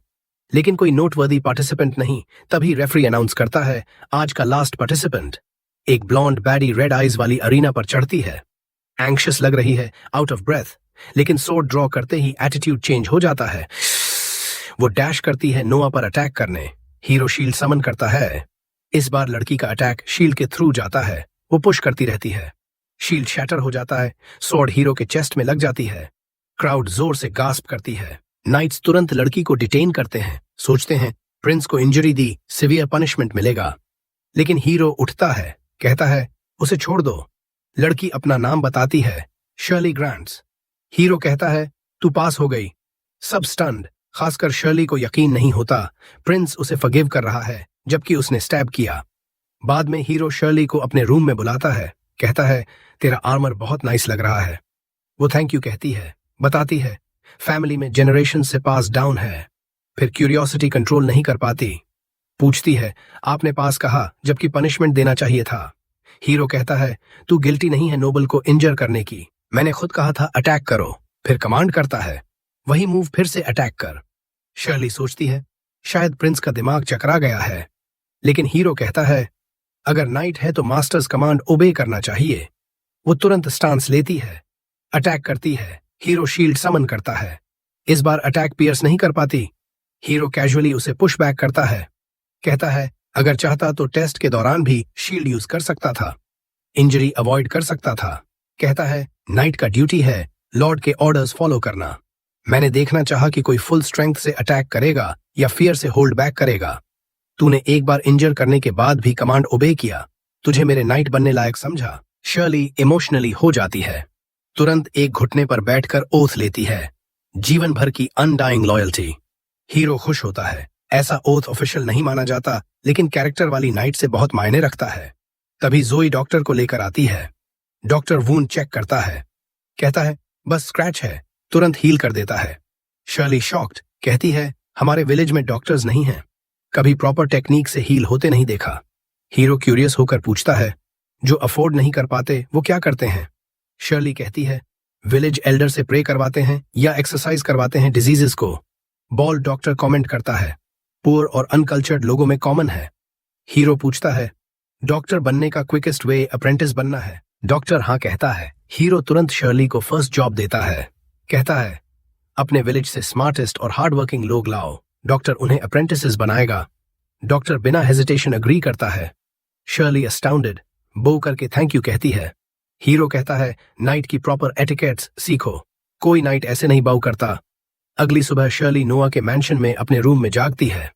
लेकिन कोई नोटवर्दी पार्टिसिपेंट नहीं। तभी रेफरी अनाउंस करता है आज का लास्ट पार्टिसिपेंट। एक ब्लॉन्ड बैडी रेड आइज वाली अरीना पर चढ़ती है। एंग्शियस लग रही है, आउट ऑफ ब्रेथ, लेकिन सोर्ड ड्रॉ करते ही एटीट्यूड चेंज हो जाता है। वो डैश करती है नोआ पर अटैक करने। हीरो शील्ड समन करता है। इस बार लड़की का अटैक शील्ड के थ्रू जाता है। वो पुश करती रहती है। शील्ड शैटर हो जाता है। सोर्ड हीरो के चेस्ट में लग जाती है। क्राउड जोर से गास्प करती है। नाइट्स तुरंत लड़की को डिटेन करते हैं। सोचते हैं प्रिंस को इंजरी दी, सिवियर पनिशमेंट मिलेगा, लेकिन हीरो उठता है, कहता है उसे छोड़ दो। लड़की अपना नाम बताती है, शर्ली ग्रांट्स। हीरो कहता है तू पास हो गई। सब स्टन्ड, खासकर शर्ली को यकीन नहीं होता प्रिंस उसे फॉरगिव कर रहा है, जबकि उसने स्टैब किया। बाद में हीरो शर्ली को अपने रूम में बुलाता है, कहता है तेरा आर्मर बहुत नाइस लग रहा है। वो थैंक यू कहती है, बताती है फैमिली में जनरेशन से पास डाउन है। फिर क्यूरियोसिटी कंट्रोल नहीं कर पाती, पूछती है आपने पास कहा जबकि पनिशमेंट देना चाहिए था। हीरो कहता है तू गिल्टी नहीं है नोबल को इंजर करने की, मैंने खुद कहा था अटैक करो। फिर कमांड करता है वही मूव फिर से अटैक कर। शर्ली सोचती है शायद प्रिंस का दिमाग चकरा गया है, लेकिन हीरो कहता है अगर नाइट है तो मास्टर्स कमांड ओबे करना चाहिए। वो तुरंत स्टांस लेती है, अटैक करती है। हीरो शील्ड समन करता है। इस बार अटैक पियर्स नहीं कर पाती। हीरो कैजुअली उसे पुश बैक करता है, कहता है अगर चाहता तो टेस्ट के दौरान भी शील्ड यूज कर सकता था, इंजरी अवॉइड कर सकता था। कहता है नाइट का ड्यूटी है लॉर्ड के ऑर्डर्स फॉलो करना। मैंने देखना चाहा कि कोई फुल स्ट्रेंथ से अटैक करेगा या फियर से होल्ड बैक करेगा। तूने एक बार इंजर करने के बाद भी कमांड ओबे किया, तुझे मेरे नाइट बनने लायक समझा। शर्ली इमोशनली हो जाती है, तुरंत एक घुटने पर बैठकर ओथ लेती है, जीवन भर की अनडाइंग लॉयल्टी। हीरो खुश होता है, ऐसा ओथ ऑफिशियल नहीं माना जाता, लेकिन कैरेक्टर वाली नाइट से बहुत मायने रखता है। तभी जोई डॉक्टर को लेकर आती है। डॉक्टर वूंड चेक करता है, कहता है बस स्क्रैच है, तुरंत हील कर देता है। शर्ली शॉक्ड, कहती है हमारे विलेज में डॉक्टर्स नहीं हैं, कभी प्रॉपर टेक्निक से हील होते नहीं देखा। हीरो क्यूरियस होकर पूछता है जो अफोर्ड नहीं कर पाते वो क्या करते हैं? शर्ली कहती है विलेज एल्डर से प्रे करवाते हैं या एक्सरसाइज करवाते हैं डिजीजेस को। बॉल डॉक्टर कमेंट करता है पुअर और अनकल्चर्ड लोगों में कॉमन है। हीरो पूछता है डॉक्टर बनने का क्विकेस्ट वे अप्रेंटिस बनना है? डॉक्टर हाँ कहता है। हीरो तुरंत शर्ली को फर्स्ट जॉब देता है, कहता है अपने विलेज से स्मार्टेस्ट और हार्ड वर्किंग लोग लाओ, डॉक्टर उन्हें अप्रेंटिसेस बनाएगा। डॉक्टर बिना हेजिटेशन अग्री करता है। शर्ली अस्टाउंडेड बो करके थैंक यू कहती है। हीरो कहता है नाइट की प्रॉपर एटिकेट्स सीखो, कोई नाइट ऐसे नहीं बाउ करता। अगली सुबह शर्ली नोआ के मैंशन में अपने रूम में जागती है,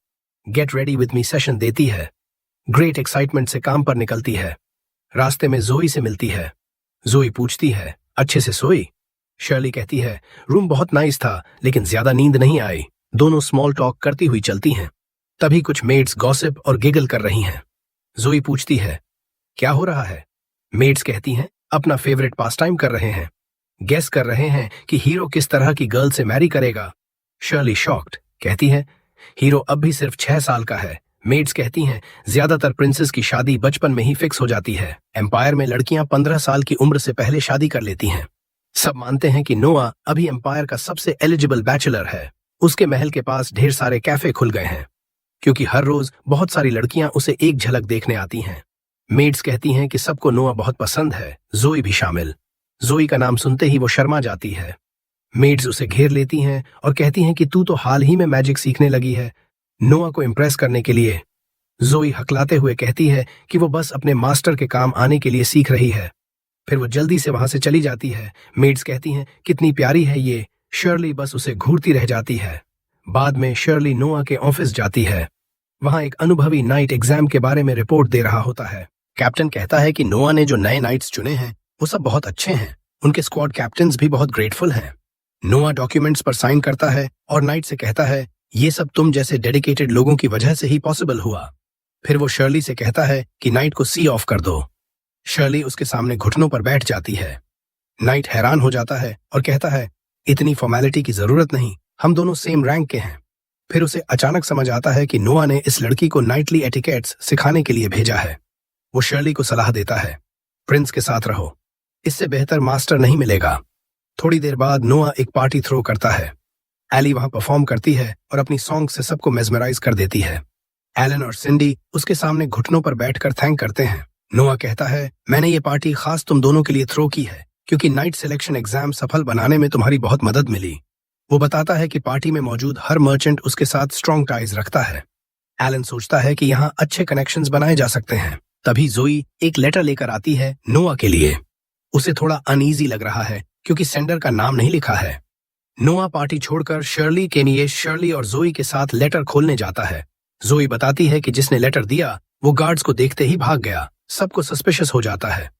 get ready with me session देती है, ग्रेट एक्साइटमेंट से काम पर निकलती है। रास्ते में जोई से मिलती है। जोई पूछती है अच्छे से सोई? शर्ली कहती है रूम बहुत नाइस था लेकिन ज्यादा नींद नहीं आई। दोनों स्मॉल टॉक करती हुई चलती हैं। तभी कुछ मेड्स गॉसिप और गिगल कर रही हैं। जोई पूछती है क्या हो रहा है? मेड्स कहती हैं अपना फेवरेट पास टाइम कर रहे हैं, गेस कर रहे हैं कि हीरो किस तरह की गर्ल से मैरी करेगा। शर्ली शॉक्ड, कहती है हीरो अब भी सिर्फ 6 साल का है। मेड्स कहती हैं ज्यादातर प्रिंसेस की शादी बचपन में ही फिक्स हो जाती है। एम्पायर में लड़कियां 15 साल की उम्र से पहले शादी कर लेती हैं। सब मानते हैं कि नोआ अभी एम्पायर का सबसे एलिजिबल बैचलर है। उसके महल के पास ढेर सारे कैफे खुल गए हैं क्योंकि हर रोज बहुत सारी लड़कियां उसे एक झलक देखने आती हैं। मेड्स कहती हैं कि सबको नोआ बहुत पसंद है, जोई भी शामिल। जोई का नाम सुनते ही वो शर्मा जाती है। मेड्स उसे घेर लेती हैं और कहती हैं कि तू तो हाल ही में मैजिक सीखने लगी है, नोआ को इम्प्रेस करने के लिए। जोई हकलाते हुए कहती है कि वो बस अपने मास्टर के काम आने के लिए सीख रही है। फिर वो जल्दी से वहां से चली जाती है। मेड्स कहती हैं कितनी प्यारी है ये। शर्ली बस उसे घूरती रह जाती है। बाद में शर्ली नोआ के ऑफिस जाती है। वहां एक अनुभवी नाइट एग्जाम के बारे में रिपोर्ट दे रहा होता है। कैप्टन कहता है कि नोआ ने जो नए नाइट्स चुने हैं वो सब बहुत अच्छे हैं, उनके स्क्वाड कैप्टन्स भी बहुत ग्रेटफुल हैं। नोआ डॉक्यूमेंट्स पर साइन करता है और नाइट से कहता है ये सब तुम जैसे डेडिकेटेड लोगों की वजह से ही पॉसिबल हुआ। फिर वो शर्ली से कहता है कि नाइट को सी ऑफ कर दो। शर्ली उसके सामने घुटनों पर बैठ जाती है। नाइट हैरान हो जाता है और कहता है इतनी फॉर्मेलिटी की जरूरत नहीं, हम दोनों सेम रैंक के हैं। फिर उसे अचानक समझ आता है कि नोआ ने इस लड़की को नाइटली एटिकेट्स सिखाने के लिए भेजा है। वो शर्ली को सलाह देता है प्रिंस के साथ रहो, इससे बेहतर मास्टर नहीं मिलेगा। थोड़ी देर बाद नोआ एक पार्टी थ्रो करता है। एली वहां परफॉर्म करती है और अपनी सॉन्ग से सबको मेस्मराइज कर देती है। एलन और सिंडी उसके सामने घुटनों पर बैठकर थैंक करते हैं। नोआ कहता है मैंने ये पार्टी खास तुम दोनों के लिए थ्रो की है क्योंकि नाइट सिलेक्शन एग्जाम सफल बनाने में तुम्हारी बहुत मदद मिली। वो बताता है कि पार्टी में मौजूद हर मर्चेंट उसके साथ स्ट्रॉन्ग टाइज रखता है। एलन सोचता है कि यहाँ अच्छे कनेक्शंस बनाए जा सकते हैं। तभी जोई एक लेटर लेकर आती है नोआ के लिए। उसे थोड़ा अनईजी लग रहा है क्योंकि सेंडर का नाम नहीं लिखा है। नोआ पार्टी छोड़कर शर्ली के लिए शर्ली और जोई के साथ लेटर खोलने जाता है। जोई बताती है कि जिसने लेटर दिया वो गार्ड्स को देखते ही भाग गया। सबको सस्पिशियस हो जाता है।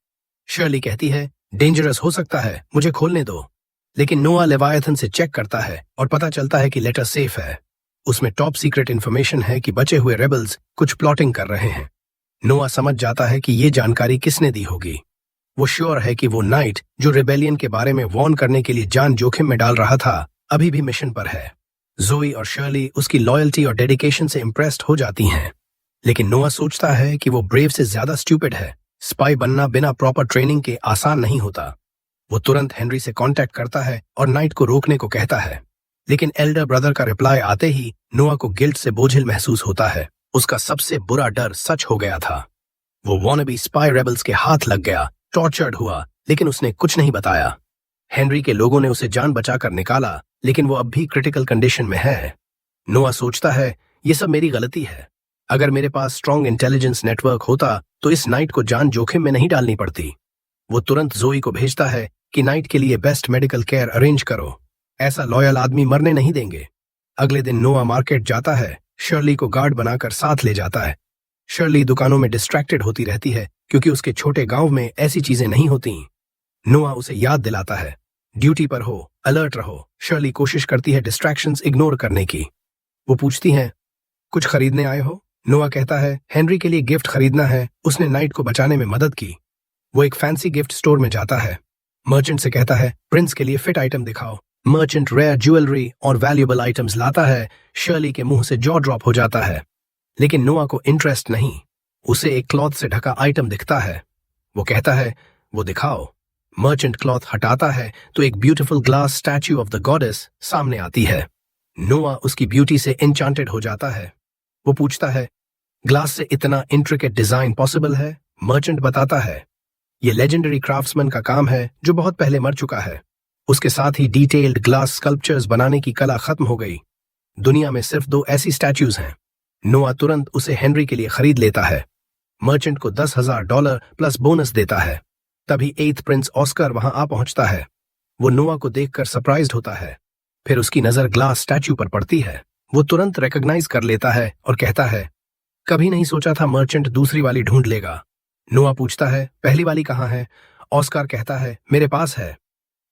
शर्ली कहती है डेंजरस हो सकता है, मुझे खोलने दो। लेकिन नोआ लेवायथन से चेक करता है और पता चलता है कि लेटर सेफ है। उसमें टॉप सीक्रेट इन्फॉर्मेशन है कि बचे हुए रेबल्स कुछ प्लॉटिंग कर रहे हैं। नोआ समझ जाता है कि ये जानकारी किसने दी होगी। वो श्योर है कि वो नाइट जो रिबेलियन के बारे में वॉर्न करने के लिए जान जोखिम में डाल रहा था अभी भी मिशन पर है। जोई और शर्ली उसकी लॉयल्टी और डेडिकेशन से इम्प्रेस्ड हो जाती हैं। लेकिन नोआ सोचता है कि वो ब्रेव से ज्यादा स्टूपिड है। स्पाई बनना बिना प्रॉपर ट्रेनिंग के आसान नहीं होता। वो तुरंत हेनरी से कांटेक्ट करता है और नाइट को रोकने को कहता है। लेकिन एल्डर ब्रदर का रिप्लाई आते ही नोआ को गिल्ट से बोझिल महसूस होता है। उसका सबसे बुरा डर सच हो गया था। वो वॉनबी स्पाई रेबल्स के हाथ लग गया, टॉर्चर्ड हुआ, लेकिन उसने कुछ नहीं बताया। हेनरी के लोगों ने उसे जान बचाकर निकाला, लेकिन वो अब भी क्रिटिकल कंडीशन में है। नोआ सोचता है, ये सब मेरी गलती है। अगर मेरे पास स्ट्रॉन्ग इंटेलिजेंस नेटवर्क होता तो इस नाइट को जान जोखिम में नहीं डालनी पड़ती। वो तुरंत जोई को भेजता है कि नाइट के लिए बेस्ट मेडिकल केयर अरेंज करो। ऐसा लॉयल आदमी मरने नहीं देंगे। अगले दिन नोआ मार्केट जाता है, शर्ली को गार्ड बनाकर साथ ले जाता है। शर्ली दुकानों में डिस्ट्रैक्टेड होती रहती है क्योंकि उसके छोटे गांव में ऐसी चीजें नहीं होती। नोआ उसे याद दिलाता है, ड्यूटी पर हो, अलर्ट रहो। शर्ली कोशिश करती है डिस्ट्रैक्शंस इग्नोर करने की। वो पूछती हैं, कुछ खरीदने आए हो? नोआ कहता है, हेनरी के लिए गिफ्ट खरीदना है, उसने नाइट को बचाने में मदद की। वो एक फैंसी गिफ्ट स्टोर में जाता है। मर्चेंट से कहता है, प्रिंस के लिए फिट आइटम दिखाओ। मर्चेंट रेयर ज्वेलरी और वैल्यूएबल आइटम्स लाता है। शर्ली के मुंह से जॉ ड्रॉप हो जाता है, लेकिन नोआ को इंटरेस्ट नहीं। उसे एक क्लॉथ से ढका आइटम दिखता है। वो कहता है, वो दिखाओ। मर्चेंट क्लॉथ हटाता है तो एक beautiful glass statue of the goddess सामने आती है। नोआ उसकी ब्यूटी से एन्चांटेड हो जाता है। वो पूछता है, ग्लास से इतना इंट्रिकेट डिजाइन पॉसिबल है? मर्चेंट बताता है, ये लेजेंडरी क्राफ्ट्समैन का काम है जो बहुत पहले मर चुका है। उसके साथ ही डिटेल्ड ग्लास स्कल्पचर्स बनाने की कला खत्म हो गई। दुनिया में सिर्फ 2 ऐसी स्टैच्यूज हैं। नोआ तुरंत उसे हेनरी के लिए खरीद लेता है। मर्चेंट को $10,000 प्लस बोनस देता है। तभी 8th प्रिंस ऑस्कर वहां आ पहुंचता है। वो नोआ को देखकर सरप्राइज्ड होता है। फिर उसकी नजर ग्लास स्टैच्यू पर पड़ती है। वो तुरंत रिकॉग्नाइज कर लेता है और कहता है, कभी नहीं सोचा था मर्चेंट दूसरी वाली ढूंढ लेगा। नोआ पूछता है, पहली वाली कहाँ है? ऑस्कर कहता है, मेरे पास है।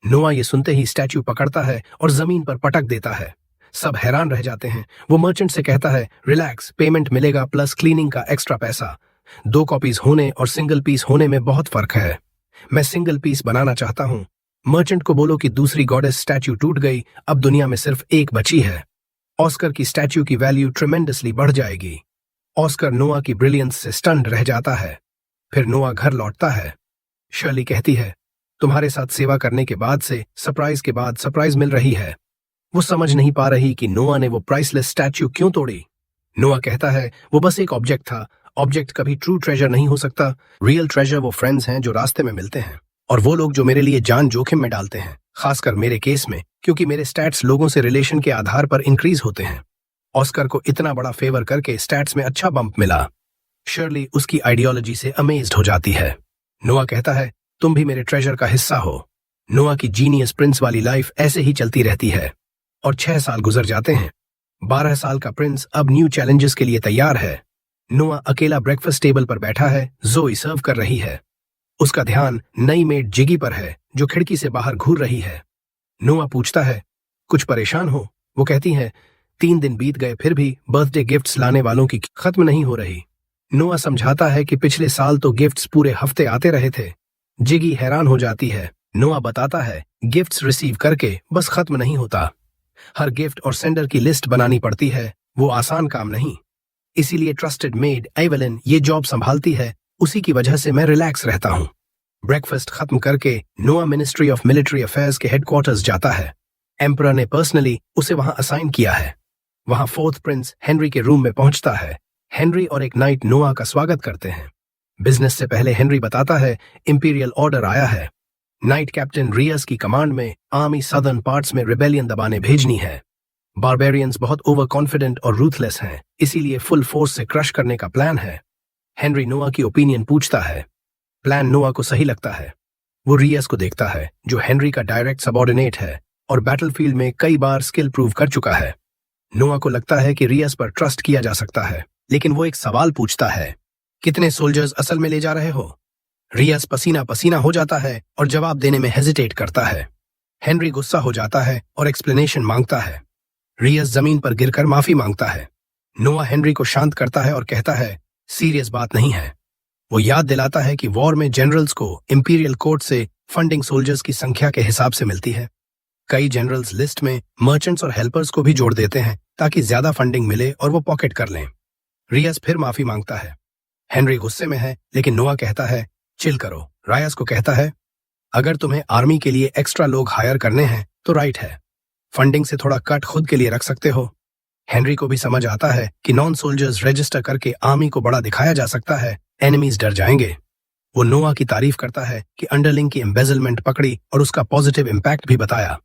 नोआ ये सुनते ही स्टैच्यू पकड़ता है और जमीन पर पटक देता है। सब हैरान रह जाते हैं। वो मर्चेंट से कहता है, रिलैक्स, पेमेंट मिलेगा प्लस क्लीनिंग का एक्स्ट्रा पैसा। 2 कॉपीज होने और सिंगल पीस होने में बहुत फर्क है। मैं सिंगल पीस बनाना चाहता हूँ। मर्चेंट को बोलो कि दूसरी गॉडेस स्टैच्यू टूट गई, अब दुनिया में सिर्फ एक बची है। ऑस्कर की स्टैच्यू की वैल्यू ट्रेमेंडसली बढ़ जाएगी। ऑस्कर नोआ की ब्रिलियंस से स्टन्ड रह जाता है। फिर नोआ घर लौटता है। शर्ली कहती है, तुम्हारे साथ सेवा करने के बाद से सरप्राइज के बाद सरप्राइज मिल रही है। वो समझ नहीं पा रही कि नोआ ने वो प्राइसलेस स्टैच्यू क्यों तोड़ी। नोआ कहता है, वो बस एक ऑब्जेक्ट था। ऑब्जेक्ट कभी ट्रू ट्रेजर नहीं हो सकता। रियल ट्रेजर वो फ्रेंड्स हैं जो रास्ते में मिलते हैं, और वो लोग जो मेरे लिए जान जोखिम में डालते हैं, खासकर मेरे केस में, क्योंकि मेरे स्टैट्स लोगों से रिलेशन के आधार पर इंक्रीज होते हैं। ऑस्कर को इतना बड़ा फेवर करके स्टैट्स में अच्छा बम्प मिला। शर्ली उसकी आइडियोलॉजी से अमेज्ड हो जाती है। नोआ कहता है, तुम भी मेरे ट्रेजर का हिस्सा हो। नोआ की जीनियस प्रिंस वाली लाइफ ऐसे ही चलती रहती है और 6 साल गुजर जाते हैं। 12 साल का प्रिंस अब न्यू चैलेंजेस के लिए तैयार है। नोआ अकेला ब्रेकफास्ट टेबल पर बैठा है। जोई सर्व कर रही है। उसका ध्यान नई मेड जिगी पर है जो खिड़की से बाहर घूर रही है। नोआ पूछता है, कुछ परेशान हो? वो कहती है, 3 दिन बीत गए फिर भी बर्थडे गिफ्ट्स लाने वालों की खत्म नहीं हो रही। नोआ समझाता है कि पिछले साल तो गिफ्ट्स पूरे हफ्ते आते रहे थे। जिगी हैरान हो जाती है। नोआ बताता है, गिफ्ट्स रिसीव करके बस खत्म नहीं होता। हर गिफ्ट और सेंडर की लिस्ट बनानी पड़ती है। वो आसान काम नहीं। इसीलिए ट्रस्टेड मेड एवेलिन ये जॉब संभालती है। उसी की वजह से मैं रिलैक्स रहता हूँ। ब्रेकफास्ट खत्म करके नोआ मिनिस्ट्री ऑफ मिलिट्री अफेयर्स के हेडक्वार्टर्स जाता है। एम्परर ने पर्सनली उसे वहां असाइन किया है। वहां 4th प्रिंस हेनरी के रूम में पहुंचता है। हेनरी और एक नाइट नोआ का स्वागत करते हैं। बिजनेस से पहले हेनरी बताता है, इंपीरियल ऑर्डर आया है। नाइट कैप्टन रियस की कमांड में आर्मी सदर्न पार्ट्स में रिबेलियन दबाने भेजनी है। बारबेरियंस बहुत ओवर कॉन्फिडेंट और रूथलेस हैं, इसीलिए फुल फोर्स से क्रश करने का प्लान है। हेनरी नोआ की ओपिनियन पूछता है। प्लान नोआ को सही लगता है। वो रियस को देखता है जो हेनरी का डायरेक्ट सबऑर्डिनेट है और बैटलफील्ड में कई बार स्किल प्रूव कर चुका है। नोआ को लगता है कि रियस पर ट्रस्ट किया जा सकता है, लेकिन वो एक सवाल पूछता है, कितने सोल्जर्स असल में ले जा रहे हो? रियस पसीना पसीना हो जाता है और जवाब देने में हेजिटेट करता है। हेनरी गुस्सा हो जाता है और एक्सप्लेनेशन मांगता है। रियस जमीन पर गिरकर माफी मांगता है। नोआ हेनरी को शांत करता है और कहता है, सीरियस बात नहीं है। वो याद दिलाता है कि वॉर में जनरल्स को इंपीरियल कोर्ट से फंडिंग सोल्जर्स की संख्या के हिसाब से मिलती है। कई जनरल्स लिस्ट में मर्चेंट्स और हेल्पर्स को भी जोड़ देते हैं ताकि ज्यादा फंडिंग मिले और वो पॉकेट कर लें। रियस फिर माफी मांगता है। हेनरी गुस्से में है, लेकिन नोआ कहता है, चिल करो। रायस को कहता है, अगर तुम्हें आर्मी के लिए एक्स्ट्रा लोग हायर करने हैं तो राइट है, फंडिंग से थोड़ा कट खुद के लिए रख सकते हो। हेनरी को भी समझ आता है कि नॉन सोल्जर्स रजिस्टर करके आर्मी को बड़ा दिखाया जा सकता है, एनिमीज डर जाएंगे। वो नोआ की तारीफ करता है कि अंडरलिंग की एम्बेजलमेंट पकड़ी और उसका पॉजिटिव इम्पैक्ट भी बताया,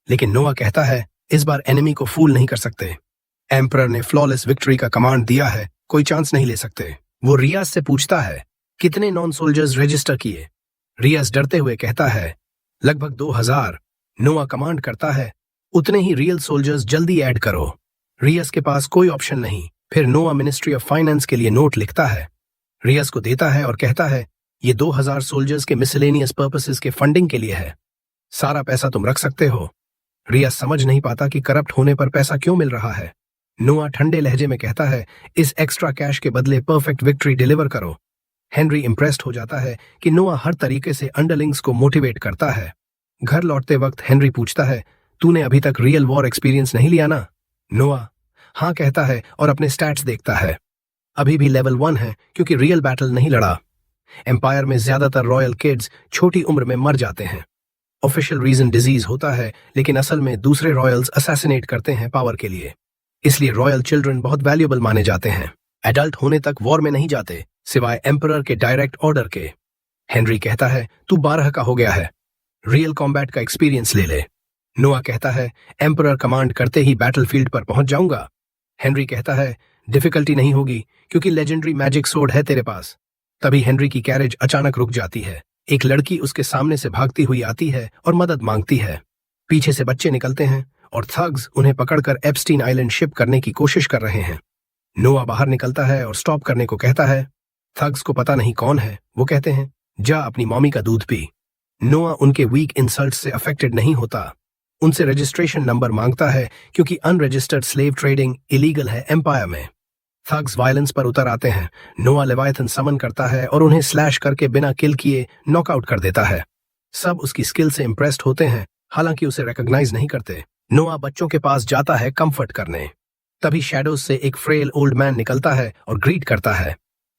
लेकिन नोआ कहता है, इस बार एनिमी को फूल नहीं कर सकते। एम्परर ने फ्लॉलेस विक्ट्री का कमांड दिया है, कोई चांस नहीं ले सकते। वो रियाज से पूछता है कितने नॉन सोल्जर्स रजिस्टर किए। रियाज डरते हुए कहता है लगभग 2000। नोआ कमांड करता है उतने ही रियल सोल्जर्स जल्दी ऐड करो। रियाज के पास कोई ऑप्शन नहीं। फिर नोआ मिनिस्ट्री ऑफ फाइनेंस के लिए नोट लिखता है, रियाज को देता है और कहता है ये 2000 सोल्जर्स के मिसलेनियस पर्पसेस के फंडिंग के लिए है, सारा पैसा तुम रख सकते हो। रियाज समझ नहीं पाता कि करप्ट होने पर पैसा क्यों मिल रहा है। नोआ ठंडे लहजे में कहता है इस एक्स्ट्रा कैश के बदले परफेक्ट विक्ट्री डिलीवर करो। हेनरी इंप्रेस्ड हो जाता है कि नोआ हर तरीके से अंडरलिंग्स को मोटिवेट करता है। घर लौटते वक्त हेनरी पूछता है तूने अभी तक रियल वॉर एक्सपीरियंस नहीं लिया ना। नोआ हाँ कहता है और अपने स्टैट्स देखता है। अभी भी लेवल 1 है क्योंकि रियल बैटल नहीं लड़ा। एम्पायर में ज्यादातर रॉयल किड्स छोटी उम्र में मर जाते हैं। ऑफिशियल रीजन डिजीज होता है, लेकिन असल में दूसरे रॉयल्स असैसिनेट करते हैं पावर के लिए। इसलिए रॉयल चिल्ड्रन बहुत वैल्यूएबल माने जाते हैं। एडल्ट होने तक वॉर में नहीं जाते सिवाय एम्परर के डायरेक्ट ऑर्डर के। हेनरी कहता है तू 12 का हो गया है, रियल कॉम्बैट का एक्सपीरियंस ले ले। नोआ कहता है एम्परर कमांड करते ही बैटलफील्ड पर पहुंच जाऊंगा। हेनरी कहता है डिफिकल्टी नहीं होगी क्योंकि लेजेंडरी मैजिक सोर्ड है तेरे पास। तभी हेनरी की कैरेज अचानक रुक जाती है। एक लड़की उसके सामने से भागती हुई आती है और मदद मांगती है। पीछे से बच्चे निकलते हैं और थग्स उन्हें पकड़कर एप्स्टीन आइलैंड शिप करने की कोशिश कर रहे हैं। नोआ बाहर निकलता है और स्टॉप करने को कहता है। थग्स को पता नहीं कौन है। वो कहते हैं जा अपनी मॉमी का दूध पी। नोआ उनके वीक इंसल्ट से अफेक्टेड नहीं होता। उनसे रजिस्ट्रेशन नंबर मांगता है क्योंकि अनरजिस्टर्ड स्लेव ट्रेडिंग इलीगल है एम्पायर में। थग्स वायलेंस पर उतर आते हैं। नोआ लेवायथन समन करता है और उन्हें स्लैश करके बिना किल किए नॉकआउट कर देता है। सब उसकी स्किल से इंप्रेस्ड होते हैं, हालांकि उसे रिकॉग्नाइज नहीं करते। नोआ बच्चों के पास जाता है कंफर्ट करने। तभी शैडोज से एक फ्रेल ओल्ड मैन निकलता है और ग्रीट करता है।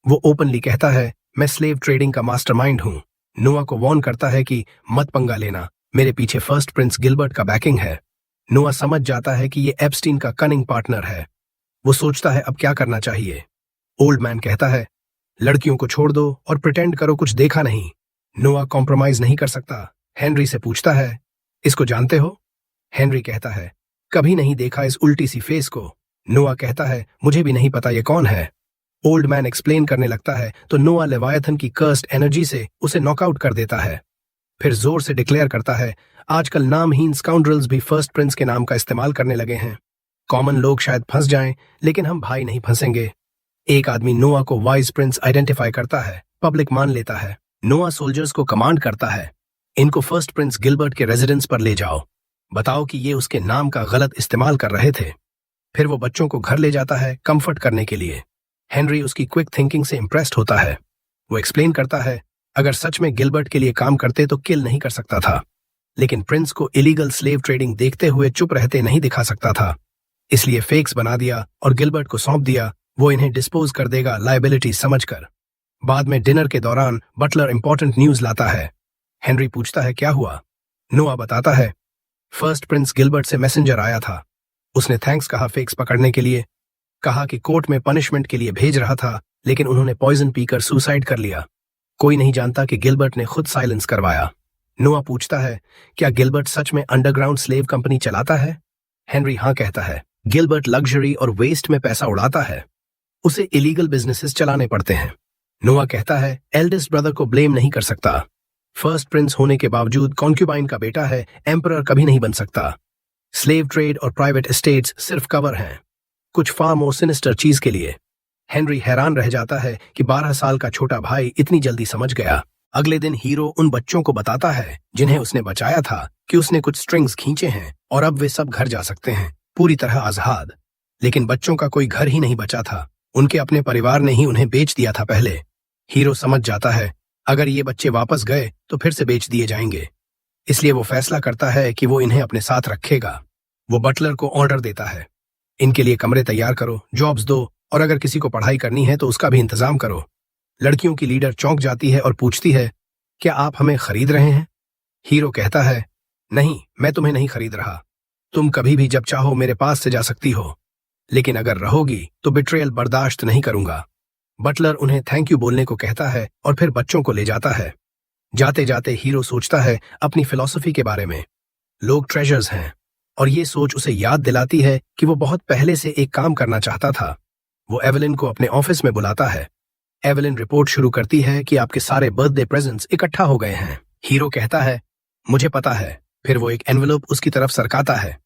वो ओपनली कहता है मैं स्लेव ट्रेडिंग का मास्टरमाइंड हूं। नोआ को वार्न करता है कि मत पंगा लेना, मेरे पीछे फर्स्ट प्रिंस गिलबर्ट का बैकिंग है। नोआ समझ जाता है कि ये एप्स्टीन का कनिंग पार्टनर है। वो सोचता है अब क्या करना चाहिए। ओल्ड मैन कहता है लड़कियों को छोड़ दो और प्रिटेंड करो कुछ देखा नहीं। नोआ कॉम्प्रोमाइज नहीं कर सकता। हेनरी से पूछता है इसको जानते हो। हेनरी कहता है कभी नहीं देखा इस उल्टी सी फेस को। नोआ कहता है मुझे भी नहीं पता ये कौन है। ओल्ड मैन एक्सप्लेन करने लगता है तो नोआ लेवायथन की कर्स्ड एनर्जी से उसे नॉकआउट कर देता है। फिर जोर से डिक्लेयर करता है आजकल नामहीन स्काउंड्रल्स भी फर्स्ट प्रिंस के नाम का इस्तेमाल करने लगे हैं। कॉमन लोग शायद फंस जाएं, लेकिन हम भाई नहीं फंसेंगे। एक आदमी नोआ को वाइज प्रिंस आइडेंटिफाई करता है, पब्लिक मान लेता है। नोआ सोल्जर्स को कमांड करता है इनको फर्स्ट प्रिंस गिलबर्ट के रेजिडेंस पर ले जाओ, बताओ कि ये उसके नाम का गलत इस्तेमाल कर रहे थे। फिर वो बच्चों को घर ले जाता है कंफर्ट करने के लिए। हेनरी उसकी क्विक थिंकिंग से इंप्रेस्ड होता है। वो एक्सप्लेन करता है अगर सच में गिलबर्ट के लिए काम करते तो किल नहीं कर सकता था, लेकिन प्रिंस को इलीगल स्लेव ट्रेडिंग देखते हुए चुप रहते नहीं दिखा सकता था, इसलिए फेक्स बना दिया और गिलबर्ट को सौंप दिया। वो इन्हें डिस्पोज कर देगा लायबिलिटी समझकर। बाद में डिनर के दौरान बटलर इंपॉर्टेंट न्यूज लाता है। हेनरी पूछता है क्या हुआ। नोआ बताता है फर्स्ट प्रिंस गिलबर्ट से मैसेंजर आया था। उसने थैंक्स कहा फेक्स पकड़ने के लिए, कहा कि कोर्ट में पनिशमेंट के लिए भेज रहा था, लेकिन उन्होंने पॉइजन पीकर सुसाइड कर लिया। कोई नहीं जानता कि गिलबर्ट ने खुद साइलेंस करवाया। नोआ पूछता है क्या गिलबर्ट सच में अंडरग्राउंड स्लेव कंपनी चलाता है। हेनरी हाँ कहता है। गिलबर्ट लग्जरी और वेस्ट में पैसा उड़ाता है, उसे इलीगल बिजनेसेस चलाने पड़ते हैं। नोआ कहता है एल्डेस्ट ब्रदर को ब्लेम नहीं कर सकता। फर्स्ट प्रिंस होने के बावजूद कॉन्क्यूबाइन का बेटा है, एम्परर कभी नहीं बन सकता। स्लेव ट्रेड और प्राइवेट एस्टेट्स सिर्फ कवर हैं, कुछ फार मोर सिनिस्टर चीज के लिए। हेनरी हैरान रह जाता है कि 12 साल का छोटा भाई इतनी जल्दी समझ गया। अगले दिन हीरो उन बच्चों को बताता है जिन्हें उसने बचाया था कि उसने कुछ स्ट्रिंग्स खींचे हैं और अब वे सब घर जा सकते हैं, पूरी तरह आजाद। लेकिन बच्चों का कोई घर ही नहीं बचा था, उनके अपने परिवार ने ही उन्हें बेच दिया था पहले। हीरो समझ जाता है अगर ये बच्चे वापस गए तो फिर से बेच दिए जाएंगे, इसलिए वो फैसला करता है कि वो इन्हें अपने साथ रखेगा। वो बटलर को ऑर्डर देता है इनके लिए कमरे तैयार करो, जॉब्स दो, और अगर किसी को पढ़ाई करनी है तो उसका भी इंतजाम करो। लड़कियों की लीडर चौंक जाती है और पूछती है क्या आप हमें खरीद रहे हैं। हीरो कहता है नहीं, मैं तुम्हें नहीं खरीद रहा। तुम कभी भी जब चाहो मेरे पास से जा सकती हो, लेकिन अगर रहोगी तो बिट्रेयल बर्दाश्त नहीं करूंगा। बटलर उन्हें थैंक यू बोलने को कहता है और फिर बच्चों को ले जाता है। जाते जाते हीरो सोचता है अपनी फिलॉसफी के बारे में। लोग ट्रेजर्स हैं, और ये सोच उसे याद दिलाती है कि वो बहुत पहले से एक काम करना चाहता था। वो एवेलिन को अपने ऑफिस में बुलाता है। एवेलिन रिपोर्ट शुरू करती है कि आपके सारे बर्थडे प्रेजेंट्स इकट्ठा हो गए हैं। हीरो कहता है, मुझे पता है। फिर वो एक एनवेलप उसकी तरफ सरकाता है।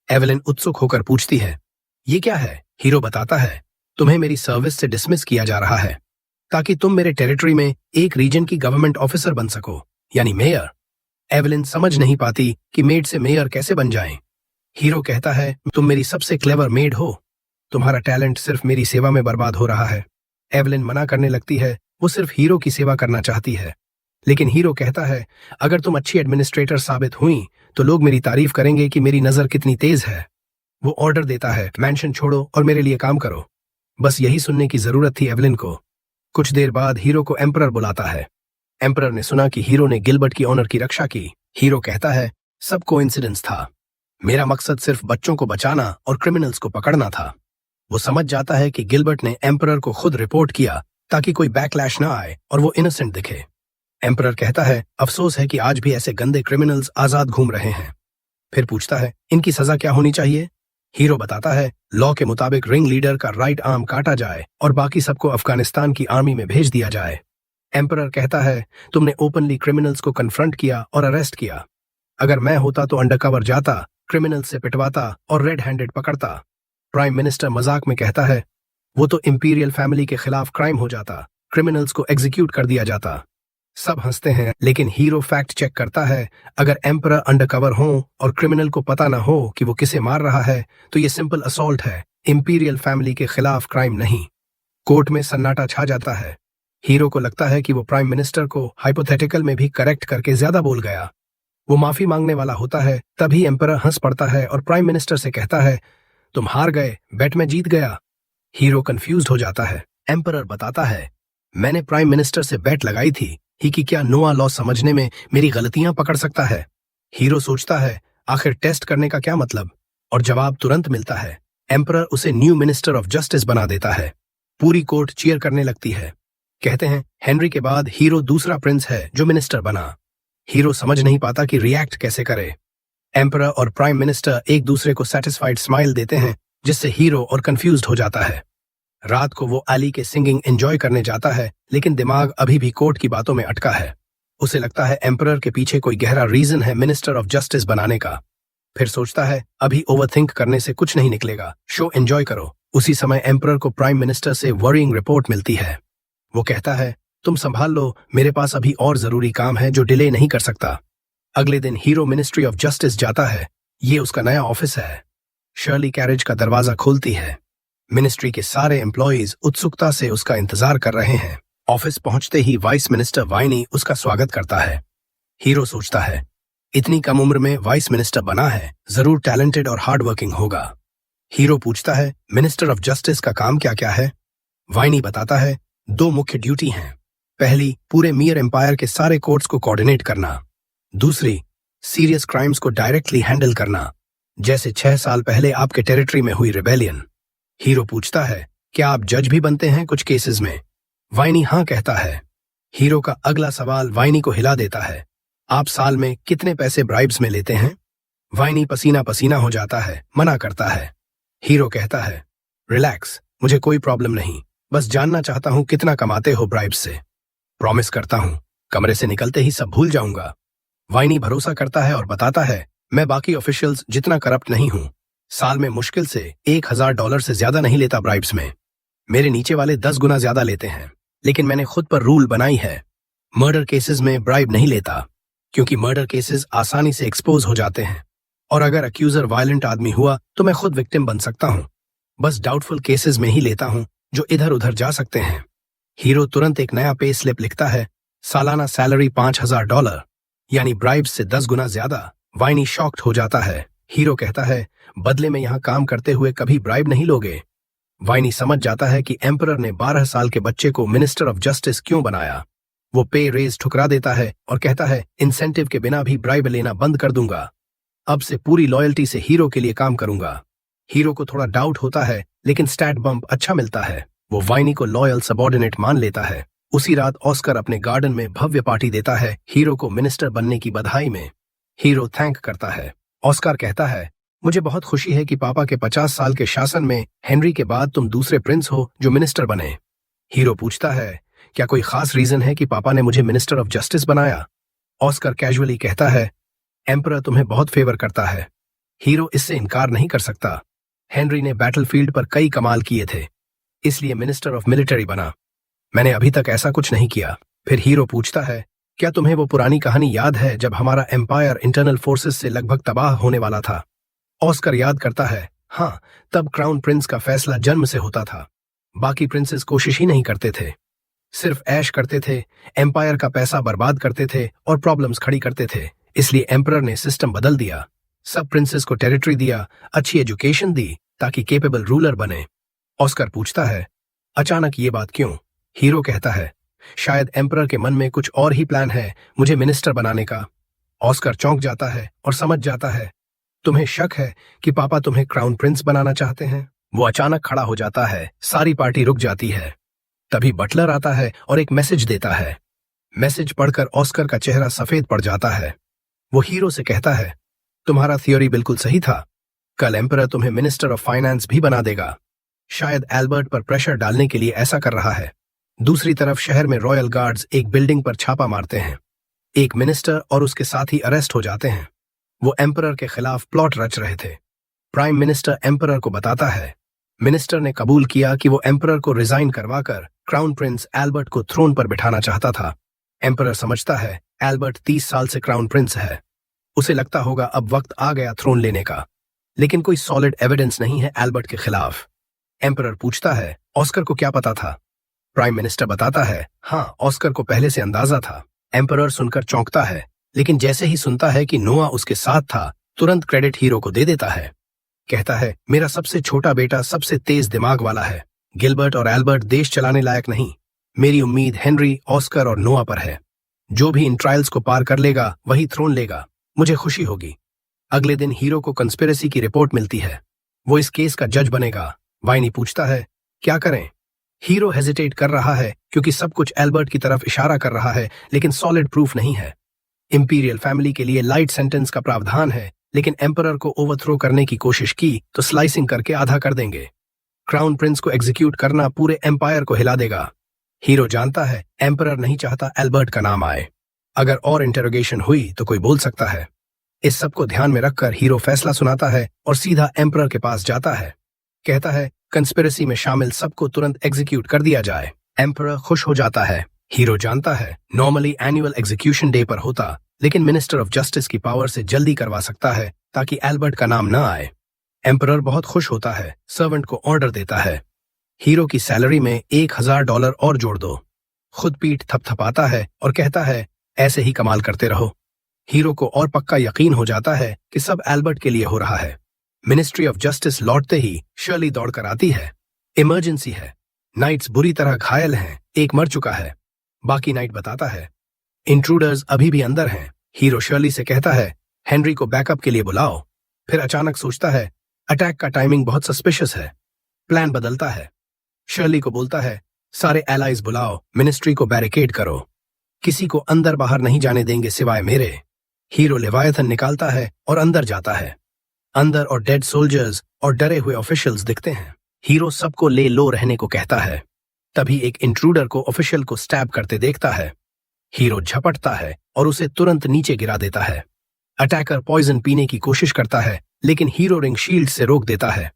एवेलिन उत्सुक होकर पूछती है, ये क्या है? हीरो बताता है, तुम्हें मेरी सर्विस से डिसमिस किया जा रहा है ताकि तुम मेरे टेरिटरी में एक रीजन की गवर्नमेंट ऑफिसर बन सको, यानी मेयर। एवेलिन समझ नहीं पाती कि मेड से मेयर कैसे बन जाएं। हीरो कहता है, तुम मेरी सबसे क्लेवर मेड हो। तुम्हारा टैलेंट सिर्फ मेरी सेवा में बर्बाद हो रहा है। एवेलिन मना करने लगती है, वो सिर्फ हीरो की सेवा करना चाहती है। लेकिन हीरो कहता है, अगर तुम अच्छी एडमिनिस्ट्रेटर साबित हुई तो लोग मेरी तारीफ करेंगे कि मेरी नजर कितनी तेज है। वो ऑर्डर देता है, मैंशन छोड़ो और मेरे लिए काम करो। बस यही सुनने की जरूरत थी एवेलिन को। कुछ देर बाद हीरो को एम्परर बुलाता है। एम्परर ने सुना कि हीरो ने गिलबर्ट की ऑनर की रक्षा की। हीरो कहता है, सब कोइंसिडेंस था। मेरा मकसद सिर्फ बच्चों को बचाना और क्रिमिनल्स को पकड़ना था। वो समझ जाता है कि गिलबर्ट ने एम्परर को खुद रिपोर्ट किया ताकि कोई बैकलैश ना आए और वो इनोसेंट दिखे। एम्परर कहता है, अफसोस है कि आज भी ऐसे गंदे क्रिमिनल्स आजाद घूम रहे हैं। फिर पूछता है, इनकी सजा क्या होनी चाहिए? हीरो बताता है, लॉ के मुताबिक रिंग लीडर का राइट आर्म काटा जाए और बाकी सबको अफगानिस्तान की आर्मी में भेज दिया जाए। एम्परर कहता है, तुमने ओपनली क्रिमिनल्स को कन्फ्रंट किया और अरेस्ट किया। अगर मैं होता तो अंडरकवर जाता, क्रिमिनल्स से पिटवाता और रेड हैंडेड पकड़ता। प्राइम मिनिस्टर मजाक में कहता है, वो तो इंपीरियल फैमिली के खिलाफ क्राइम हो जाता, क्रिमिनल्स को एग्जीक्यूट कर दिया जाता। सब हंसते हैं, लेकिन हीरो फैक्ट चेक करता है, अगर एम्परर अंडरकवर हो और क्रिमिनल को पता ना हो कि वो किसे मार रहा है तो ये सिंपल असॉल्ट है, इंपीरियल फैमिली के खिलाफ क्राइम नहीं। कोर्ट में सन्नाटा छा जाता है। हीरो को लगता है कि वो प्राइम मिनिस्टर को हाइपोथेटिकल में भी करेक्ट करके ज्यादा बोल गया। वो माफी मांगने वाला होता है, तभी एम्परर हंस पड़ता है और प्राइम मिनिस्टर से कहता है, तुम हार गए, बेट में जीत गया। हीरो कंफ्यूज्ड हो जाता है। एम्परर बताता है, मैंने प्राइम मिनिस्टर से बेट लगाई थी कि क्या नोआ लॉ समझने में मेरी गलतियां पकड़ सकता है। हीरो सोचता है, आखिर टेस्ट करने का क्या मतलब, और जवाब तुरंत मिलता है। एम्परर उसे न्यू मिनिस्टर ऑफ जस्टिस बना देता है। पूरी कोर्ट चीयर करने लगती है। कहते हैं, हेनरी के बाद हीरो दूसरा प्रिंस है जो मिनिस्टर बना। हीरो समझ नहीं पाता कि रिएक्ट कैसे करे। एम्परर और प्राइम मिनिस्टर एक दूसरे को सेटिस्फाइड स्माइल देते हैं, जिससे हीरो और कंफ्यूज्ड हो जाता है। रात को वो अली के सिंगिंग एंजॉय करने जाता है, लेकिन दिमाग अभी भी कोर्ट की बातों में अटका है। उसे लगता है एम्परर के पीछे कोई गहरा रीजन है मिनिस्टर ऑफ जस्टिस बनाने का। फिर सोचता है, अभी ओवरथिंक करने से कुछ नहीं निकलेगा, शो एंजॉय करो। उसी समय एम्परर को प्राइम मिनिस्टर से वरीइंग रिपोर्ट मिलती है। वो कहता है, तुम संभाल लो, मेरे पास अभी और जरूरी काम है जो डिले नहीं कर सकता। अगले दिन हीरो मिनिस्ट्री ऑफ जस्टिस जाता है। ये उसका नया ऑफिस है। शर्ली कैरेज का दरवाजा खोलती है। मिनिस्ट्री के सारे एम्प्लॉइज उत्सुकता से उसका इंतजार कर रहे हैं। ऑफिस पहुंचते ही वाइस मिनिस्टर वाइनी उसका स्वागत करता है। हीरो सोचता है, इतनी कम उम्र में वाइस मिनिस्टर बना है, जरूर टैलेंटेड और हार्ड वर्किंग होगा। हीरो पूछता है, मिनिस्टर ऑफ जस्टिस का काम क्या क्या है? वाइनी बताता है, 2 मुख्य ड्यूटी हैं। पहली, पूरे मियर एम्पायर के सारे कोर्ट्स को कोऑर्डिनेट करना। दूसरी, सीरियस क्राइम्स को डायरेक्टली हैंडल करना, जैसे 6 साल पहले आपके टेरिटरी में हुई रिबेलियन। हीरो पूछता है, क्या आप जज भी बनते हैं कुछ केसेस में? वाइनी हाँ कहता है। हीरो का अगला सवाल वाइनी को हिला देता है, आप साल में कितने पैसे ब्राइब्स में लेते हैं? वाइनी पसीना पसीना हो जाता है, मना करता है। हीरो कहता है, रिलैक्स, मुझे कोई प्रॉब्लम नहीं, बस जानना चाहता हूं कितना कमाते हो ब्राइब्स से। प्रॉमिस करता हूं, कमरे से निकलते ही सब भूल जाऊंगा। वाइनी भरोसा करता है और बताता है, मैं बाकी ऑफिशियल्स जितना करप्ट नहीं हूं। साल में मुश्किल से $1000 से ज्यादा नहीं लेता ब्राइब्स में। मेरे नीचे वाले 10 गुना ज्यादा लेते हैं, लेकिन मैंने खुद पर रूल बनाई है, मर्डर केसेस में ब्राइब नहीं लेता, क्योंकि मर्डर केसेस आसानी से एक्सपोज हो जाते हैं और अगर अक्यूजर वायलेंट आदमी हुआ तो मैं खुद विक्टिम बन सकता हूं। बस डाउटफुल केसेस में ही लेता हूं जो इधर उधर जा सकते हैं। हीरो तुरंत एक नया पे स्लिप लिखता है, सालाना सैलरी $5000, यानी ब्राइब्स से 10 गुना ज्यादा। वाइनी शॉक्ड हो जाता है। हीरो कहता है, बदले में यहां काम करते हुए कभी ब्राइब नहीं लोगे? वाइनी समझ जाता है कि एम्परर ने 12 साल के बच्चे को मिनिस्टर ऑफ जस्टिस क्यों बनाया। वो पे रेज ठुकरा देता है और कहता है, इंसेंटिव के बिना भी ब्राइब लेना बंद कर दूंगा। अब से पूरी लॉयल्टी से हीरो के लिए काम करूंगा। हीरो को थोड़ा डाउट होता है, लेकिन स्टैट बम्प अच्छा मिलता है। वो वाइनी को लॉयल सबऑर्डिनेट मान लेता है। उसी रात ऑस्कर अपने गार्डन में भव्य पार्टी देता है हीरो को मिनिस्टर बनने की बधाई में। हीरो थैंक करता है। ऑस्कर कहता है, मुझे बहुत खुशी है कि पापा के 50 साल के शासन में हेनरी के बाद तुम दूसरे प्रिंस हो जो मिनिस्टर बने। हीरो पूछता है, क्या कोई खास रीजन है कि पापा ने मुझे मिनिस्टर ऑफ जस्टिस बनाया? ऑस्कर कैजुअली कहता है, एम्परर तुम्हें बहुत फेवर करता है। हीरो इससे इनकार नहीं कर सकता। हेनरी ने बैटलफील्ड पर कई कमाल किए थे, इसलिए मिनिस्टर ऑफ मिलिट्री बना। मैंने अभी तक ऐसा कुछ नहीं किया। फिर हीरो पूछता है, क्या तुम्हें वो पुरानी कहानी याद है जब हमारा एम्पायर इंटरनल फोर्सेस से लगभग तबाह होने वाला था? ऑस्कर याद करता है, हाँ, तब क्राउन प्रिंस का फैसला जन्म से होता था। बाकी प्रिंसेस कोशिश ही नहीं करते थे, सिर्फ ऐश करते थे, एम्पायर का पैसा बर्बाद करते थे और प्रॉब्लम्स खड़ी करते थे। इसलिए एम्परर ने सिस्टम बदल दिया, सब प्रिंसेस को टेरिटरी दिया, अच्छी एजुकेशन दी ताकि केपेबल रूलर बने। ऑस्कर पूछता है, अचानक ये बात क्यों? हीरो कहता है, शायद एम्परर के मन में कुछ और ही प्लान है मुझे मिनिस्टर बनाने का। ऑस्कर चौंक जाता है और समझ जाता है, तुम्हें शक है कि पापा तुम्हें क्राउन प्रिंस बनाना चाहते हैं? वो अचानक खड़ा हो जाता है, सारी पार्टी रुक जाती है। तभी बटलर आता है और एक मैसेज देता है। मैसेज पढ़कर ऑस्कर का चेहरा सफेद पड़ जाता है। वो हीरो से कहता है, तुम्हारा थियोरी बिल्कुल सही था, कल एम्परर तुम्हें मिनिस्टर ऑफ फाइनेंस भी बना देगा। शायद एल्बर्ट पर प्रेशर डालने के लिए ऐसा कर रहा है। दूसरी तरफ शहर में रॉयल गार्ड्स एक बिल्डिंग पर छापा मारते हैं। एक मिनिस्टर और उसके साथी अरेस्ट हो जाते हैं। वो एम्परर के खिलाफ प्लॉट रच रहे थे। प्राइम मिनिस्टर एम्परर को बताता है। मिनिस्टर ने कबूल किया कि वो एम्परर को रिजाइन करवाकर क्राउन प्रिंस एल्बर्ट को थ्रोन पर बिठाना चाहता था। एम्परर समझता है एल्बर्ट 30 साल से क्राउन प्रिंस है, उसे लगता होगा अब वक्त आ गया थ्रोन लेने का, लेकिन कोई सॉलिड एविडेंस नहीं है एल्बर्ट के खिलाफ। एम्परर पूछता है, ऑस्कर को क्या पता था? प्राइम मिनिस्टर बताता है, हाँ, ऑस्कर को पहले से अंदाजा था। एम्परर सुनकर चौंकता है, लेकिन जैसे ही सुनता है कि नोआ उसके साथ था, तुरंत क्रेडिट हीरो को दे देता है। कहता है, मेरा सबसे छोटा बेटा सबसे तेज दिमाग वाला है। गिलबर्ट और एल्बर्ट देश चलाने लायक नहीं। मेरी उम्मीद हेनरी, ऑस्कर और नोआ पर है। जो भी इन ट्रायल्स को पार कर लेगा वही थ्रोन लेगा। मुझे खुशी होगी। अगले दिन हीरो को कंस्पिरेसी की रिपोर्ट मिलती है। वो इस केस का जज बनेगा। वाइनी पूछता है, क्या करें? हीरो हेजिटेट कर रहा है क्योंकि सब कुछ एल्बर्ट की तरफ इशारा कर रहा है, लेकिन सॉलिड प्रूफ नहीं है। इंपीरियल फैमिली के लिए लाइट सेंटेंस का प्रावधान है, लेकिन एम्परर को ओवरथ्रो करने की कोशिश की तो स्लाइसिंग करके आधा कर देंगे। क्राउन प्रिंस को एग्जीक्यूट करना पूरे एम्पायर को हिला देगा। हीरो जानता है एम्परर नहीं चाहता एल्बर्ट का नाम आए। अगर और इंटेरोगेशन हुई तो कोई बोल सकता है। इस सब को ध्यान में रखकर हीरो फैसला सुनाता है और सीधा एम्परर के पास जाता है। कहता है, कंस्पिरेसी में शामिल सबको तुरंत एग्जीक्यूट कर दिया जाए। एम्परर खुश हो जाता है। हीरो जानता है नॉर्मली एनुअल एग्जीक्यूशन डे पर होता, लेकिन मिनिस्टर ऑफ जस्टिस की पावर से जल्दी करवा सकता है ताकि एल्बर्ट का नाम न आए। एम्परर बहुत खुश होता है, सर्वेंट को ऑर्डर देता है, हीरो की सैलरी में $1000 और जोड़ दो। खुद पीठ थपथपाता है और कहता है, ऐसे ही कमाल करते रहो। हीरो को और पक्का यकीन हो जाता है कि सब एल्बर्ट के लिए हो रहा है। मिनिस्ट्री ऑफ जस्टिस लौटते ही शर्ली दौड़कर आती है। इमरजेंसी है, नाइट्स बुरी तरह घायल हैं, एक मर चुका है। बाकी नाइट बताता है, इंट्रूडर्स अभी भी अंदर हैं। हीरो शर्ली से कहता है, हेनरी को बैकअप के लिए बुलाओ। फिर अचानक सोचता है, अटैक का टाइमिंग बहुत सस्पिशियस है। प्लान बदलता है। शर्ली को बोलता है, सारे एलाइज बुलाओ, मिनिस्ट्री को बैरिकेड करो, किसी को अंदर बाहर नहीं जाने देंगे सिवाय मेरे। हीरो लेवायथन निकालता है और अंदर जाता है। अंदर और डेड सोल्जर्स और डरे हुए ऑफिशियल्स दिखते हैं। हीरो सबको ले लो रहने को कहता है। तभी एक इंट्रूडर को ऑफिशियल को स्टैब करते देखता है। हीरो झपटता है और उसे तुरंत नीचे गिरा देता है। अटैकर पॉइजन पीने की कोशिश करता है, लेकिन हीरो रिंग शील्ड से रोक देता है।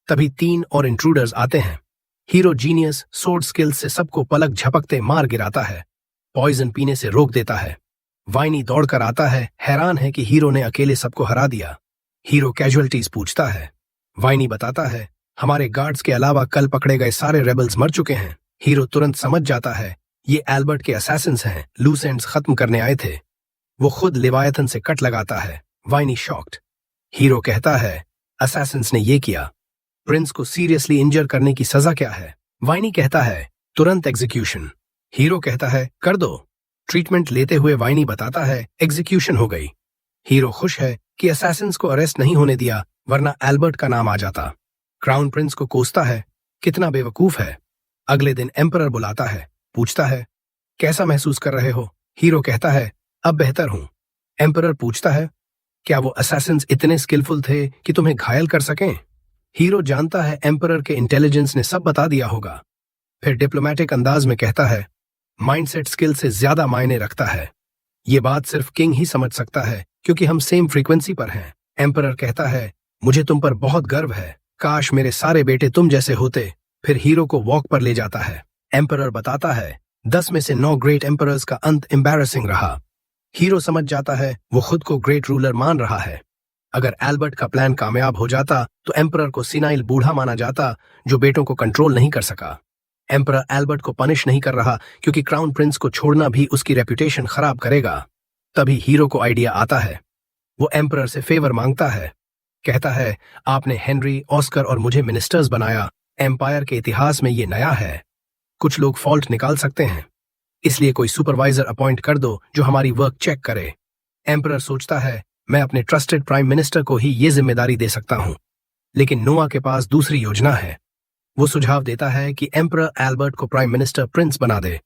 तभी 3 और इंट्रूडर्स आते हैं। हीरो जीनियस सोर्ड स्किल्स से सबको पलक झपकते मार गिराता है, पॉइजन पीने से रोक देता है। वाइनी दौड़कर आता है, हैरान है कि हीरो ने अकेले सबको हरा दिया। हीरो कैजुअलिटीज पूछता है। वाइनी बताता है, हमारे गार्ड्स के अलावा कल पकड़े गए सारे रेबल्स मर चुके हैं। हीरो तुरंत समझ जाता है ये एल्बर्ट के असैसिन्स हैं, लूस एंड्स खत्म करने आए थे। वो खुद लेवायथन से कट लगाता है। वाइनी शॉक्ड। हीरो कहता है, असैसिन्स ने ये किया। प्रिंस को सीरियसली इंजर करने की सजा क्या है? वाइनी कहता है, तुरंत एग्जीक्यूशन। हीरो कहता है, कर दो। ट्रीटमेंट लेते हुए वाइनी बताता है, एग्जीक्यूशन हो गई। हीरो खुश है कि असैसिन्स को अरेस्ट नहीं होने दिया, वरना एल्बर्ट का नाम आ जाता। क्राउन प्रिंस को कोसता है, कितना बेवकूफ है। अगले दिन एम्परर बुलाता है, पूछता है, कैसा महसूस कर रहे हो? हीरो कहता है, अब बेहतर हूं। एम्परर पूछता है, क्या वो असैसिन्स इतने स्किलफुल थे कि तुम्हें घायल कर सकें? हीरो जानता है एम्परर के इंटेलिजेंस ने सब बता दिया होगा। फिर डिप्लोमेटिक अंदाज में कहता है, माइंडसेट स्किल से ज्यादा मायने रखता है। ये बात सिर्फ किंग ही समझ सकता है क्योंकि हम सेम फ्रीक्वेंसी पर हैं। एम्परर कहता है, मुझे तुम पर बहुत गर्व है, काश मेरे सारे बेटे तुम जैसे होते। फिर हीरो को वॉक पर ले जाता है। एम्परर बताता है 10 में से 9 ग्रेट एम्परर्स का अंत एम्बैरेसिंग रहा। हीरो समझ जाता है वो खुद को ग्रेट रूलर मान रहा है। अगर एल्बर्ट का प्लान कामयाब हो जाता तो एम्परर को सीनाइल बूढ़ा माना जाता जो बेटों को कंट्रोल नहीं कर सका। एम्परर एल्बर्ट को पनिश नहीं कर रहा क्योंकि क्राउन प्रिंस को छोड़ना भी उसकी रेपुटेशन खराब करेगा। तभी हीरो को आइडिया आता है। वो एम्परर से फेवर मांगता है। कहता है, आपने हेनरी, ऑस्कर और मुझे मिनिस्टर्स बनाया। एम्पायर के इतिहास में ये नया है। कुछ लोग फॉल्ट निकाल सकते हैं, इसलिए कोई सुपरवाइजर अपॉइंट कर दो जो हमारी वर्क चेक करे। एम्परर सोचता है, मैं अपने ट्रस्टेड प्राइम मिनिस्टर को ही ये जिम्मेदारी दे सकता हूं। लेकिन नोआ के पास दूसरी योजना है। वो सुझाव देता है कि एम्परर एल्बर्ट को प्राइम मिनिस्टर प्रिंस बना दे,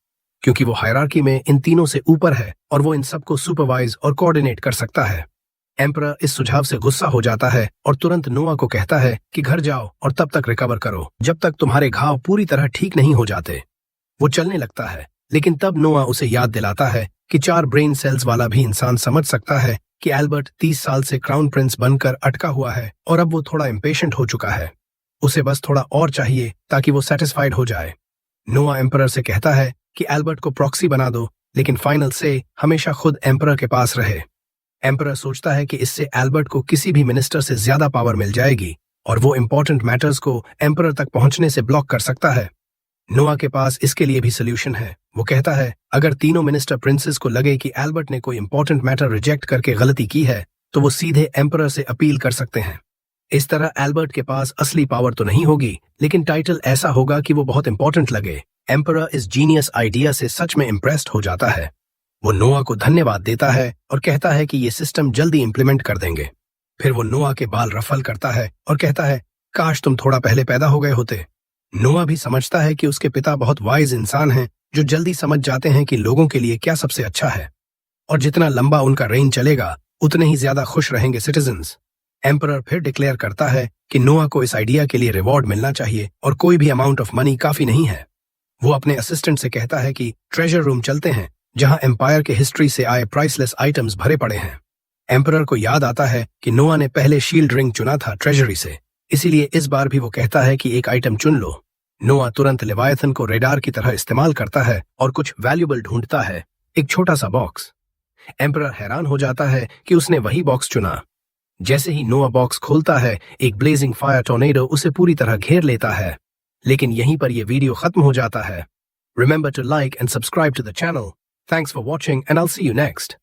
क्योंकि वो हायरार्की में इन तीनों से ऊपर है और वो इन सबको सुपरवाइज और कोऑर्डिनेट कर सकता है। एम्परर इस सुझाव से गुस्सा हो जाता है और तुरंत नोआ को कहता है कि घर जाओ और तब तक रिकवर करो जब तक तुम्हारे घाव पूरी तरह ठीक नहीं हो जाते। वो चलने लगता है, लेकिन तब नोआ उसे याद दिलाता है कि 4 ब्रेन सेल्स वाला भी इंसान समझ सकता है कि एल्बर्ट 30 साल से क्राउन प्रिंस बनकर अटका हुआ है और अब वो थोड़ा इम्पेशेंट हो चुका है। उसे बस थोड़ा और चाहिए ताकि वो सेटिस्फाइड हो जाए। नोआ एम्परर से कहता है कि एल्बर्ट को प्रॉक्सी बना दो, लेकिन फाइनल से हमेशा खुद एम्परर के पास रहे। एम्परर सोचता है कि इससे एल्बर्ट को किसी भी मिनिस्टर से ज्यादा पावर मिल जाएगी और वो इंपॉर्टेंट मैटर्स को एम्परर तक पहुंचने से ब्लॉक कर सकता है। नोआ के पास इसके लिए भी सोल्यूशन है। वो कहता है, अगर तीनों मिनिस्टर प्रिंसेस को लगे कि एल्बर्ट ने कोई इंपॉर्टेंट मैटर रिजेक्ट करके गलती की है तो वो सीधे एम्परर से अपील कर सकते हैं। इस तरह एल्बर्ट के पास असली पावर तो नहीं होगी, लेकिन टाइटल ऐसा होगा कि वो बहुत इंपॉर्टेंट लगे। एम्परर इस जीनियस आइडिया से सच में इम्प्रेस्ड हो जाता है। वो नोआ को धन्यवाद देता है और कहता है कि ये सिस्टम जल्दी इंप्लीमेंट कर देंगे। फिर वो नोआ के बाल रफल करता है और कहता है, काश तुम थोड़ा पहले पैदा हो गए होते। नोआ भी समझता है कि उसके पिता बहुत वाइज इंसान हैं जो जल्दी समझ जाते हैं कि लोगों के लिए क्या सबसे अच्छा है, और जितना लंबा उनका रेन चलेगा उतने ही ज्यादा खुश रहेंगे सिटीजन्स। एम्परर फिर डिक्लेयर करता है कि नोआ को इस आइडिया के लिए रिवॉर्ड मिलना चाहिए और कोई भी अमाउंट ऑफ मनी काफी नहीं है। वो अपने असिस्टेंट से कहता है कि ट्रेजर रूम चलते हैं जहां एम्पायर के हिस्ट्री से आए प्राइसलेस आइटम्स भरे पड़े हैं। एम्परर को याद आता है कि नोआ ने पहले शील्ड रिंग चुना था ट्रेजरी से, इसीलिए इस बार भी वो कहता है कि एक आइटम चुन लो। नोआ तुरंत लेवायथन को रेडार की तरह इस्तेमाल करता है और कुछ वैल्यूबल ढूंढता है, एक छोटा सा बॉक्स। एम्परर हैरान हो जाता है कि उसने वही बॉक्स चुना। जैसे ही नोआ बॉक्स खोलता है, एक ब्लेजिंग फायर टॉर्नेडो उसे पूरी तरह घेर लेता है। लेकिन यहीं पर यह वीडियो खत्म हो जाता है। Remember to like and subscribe to the channel. Thanks for watching and I'll see you next.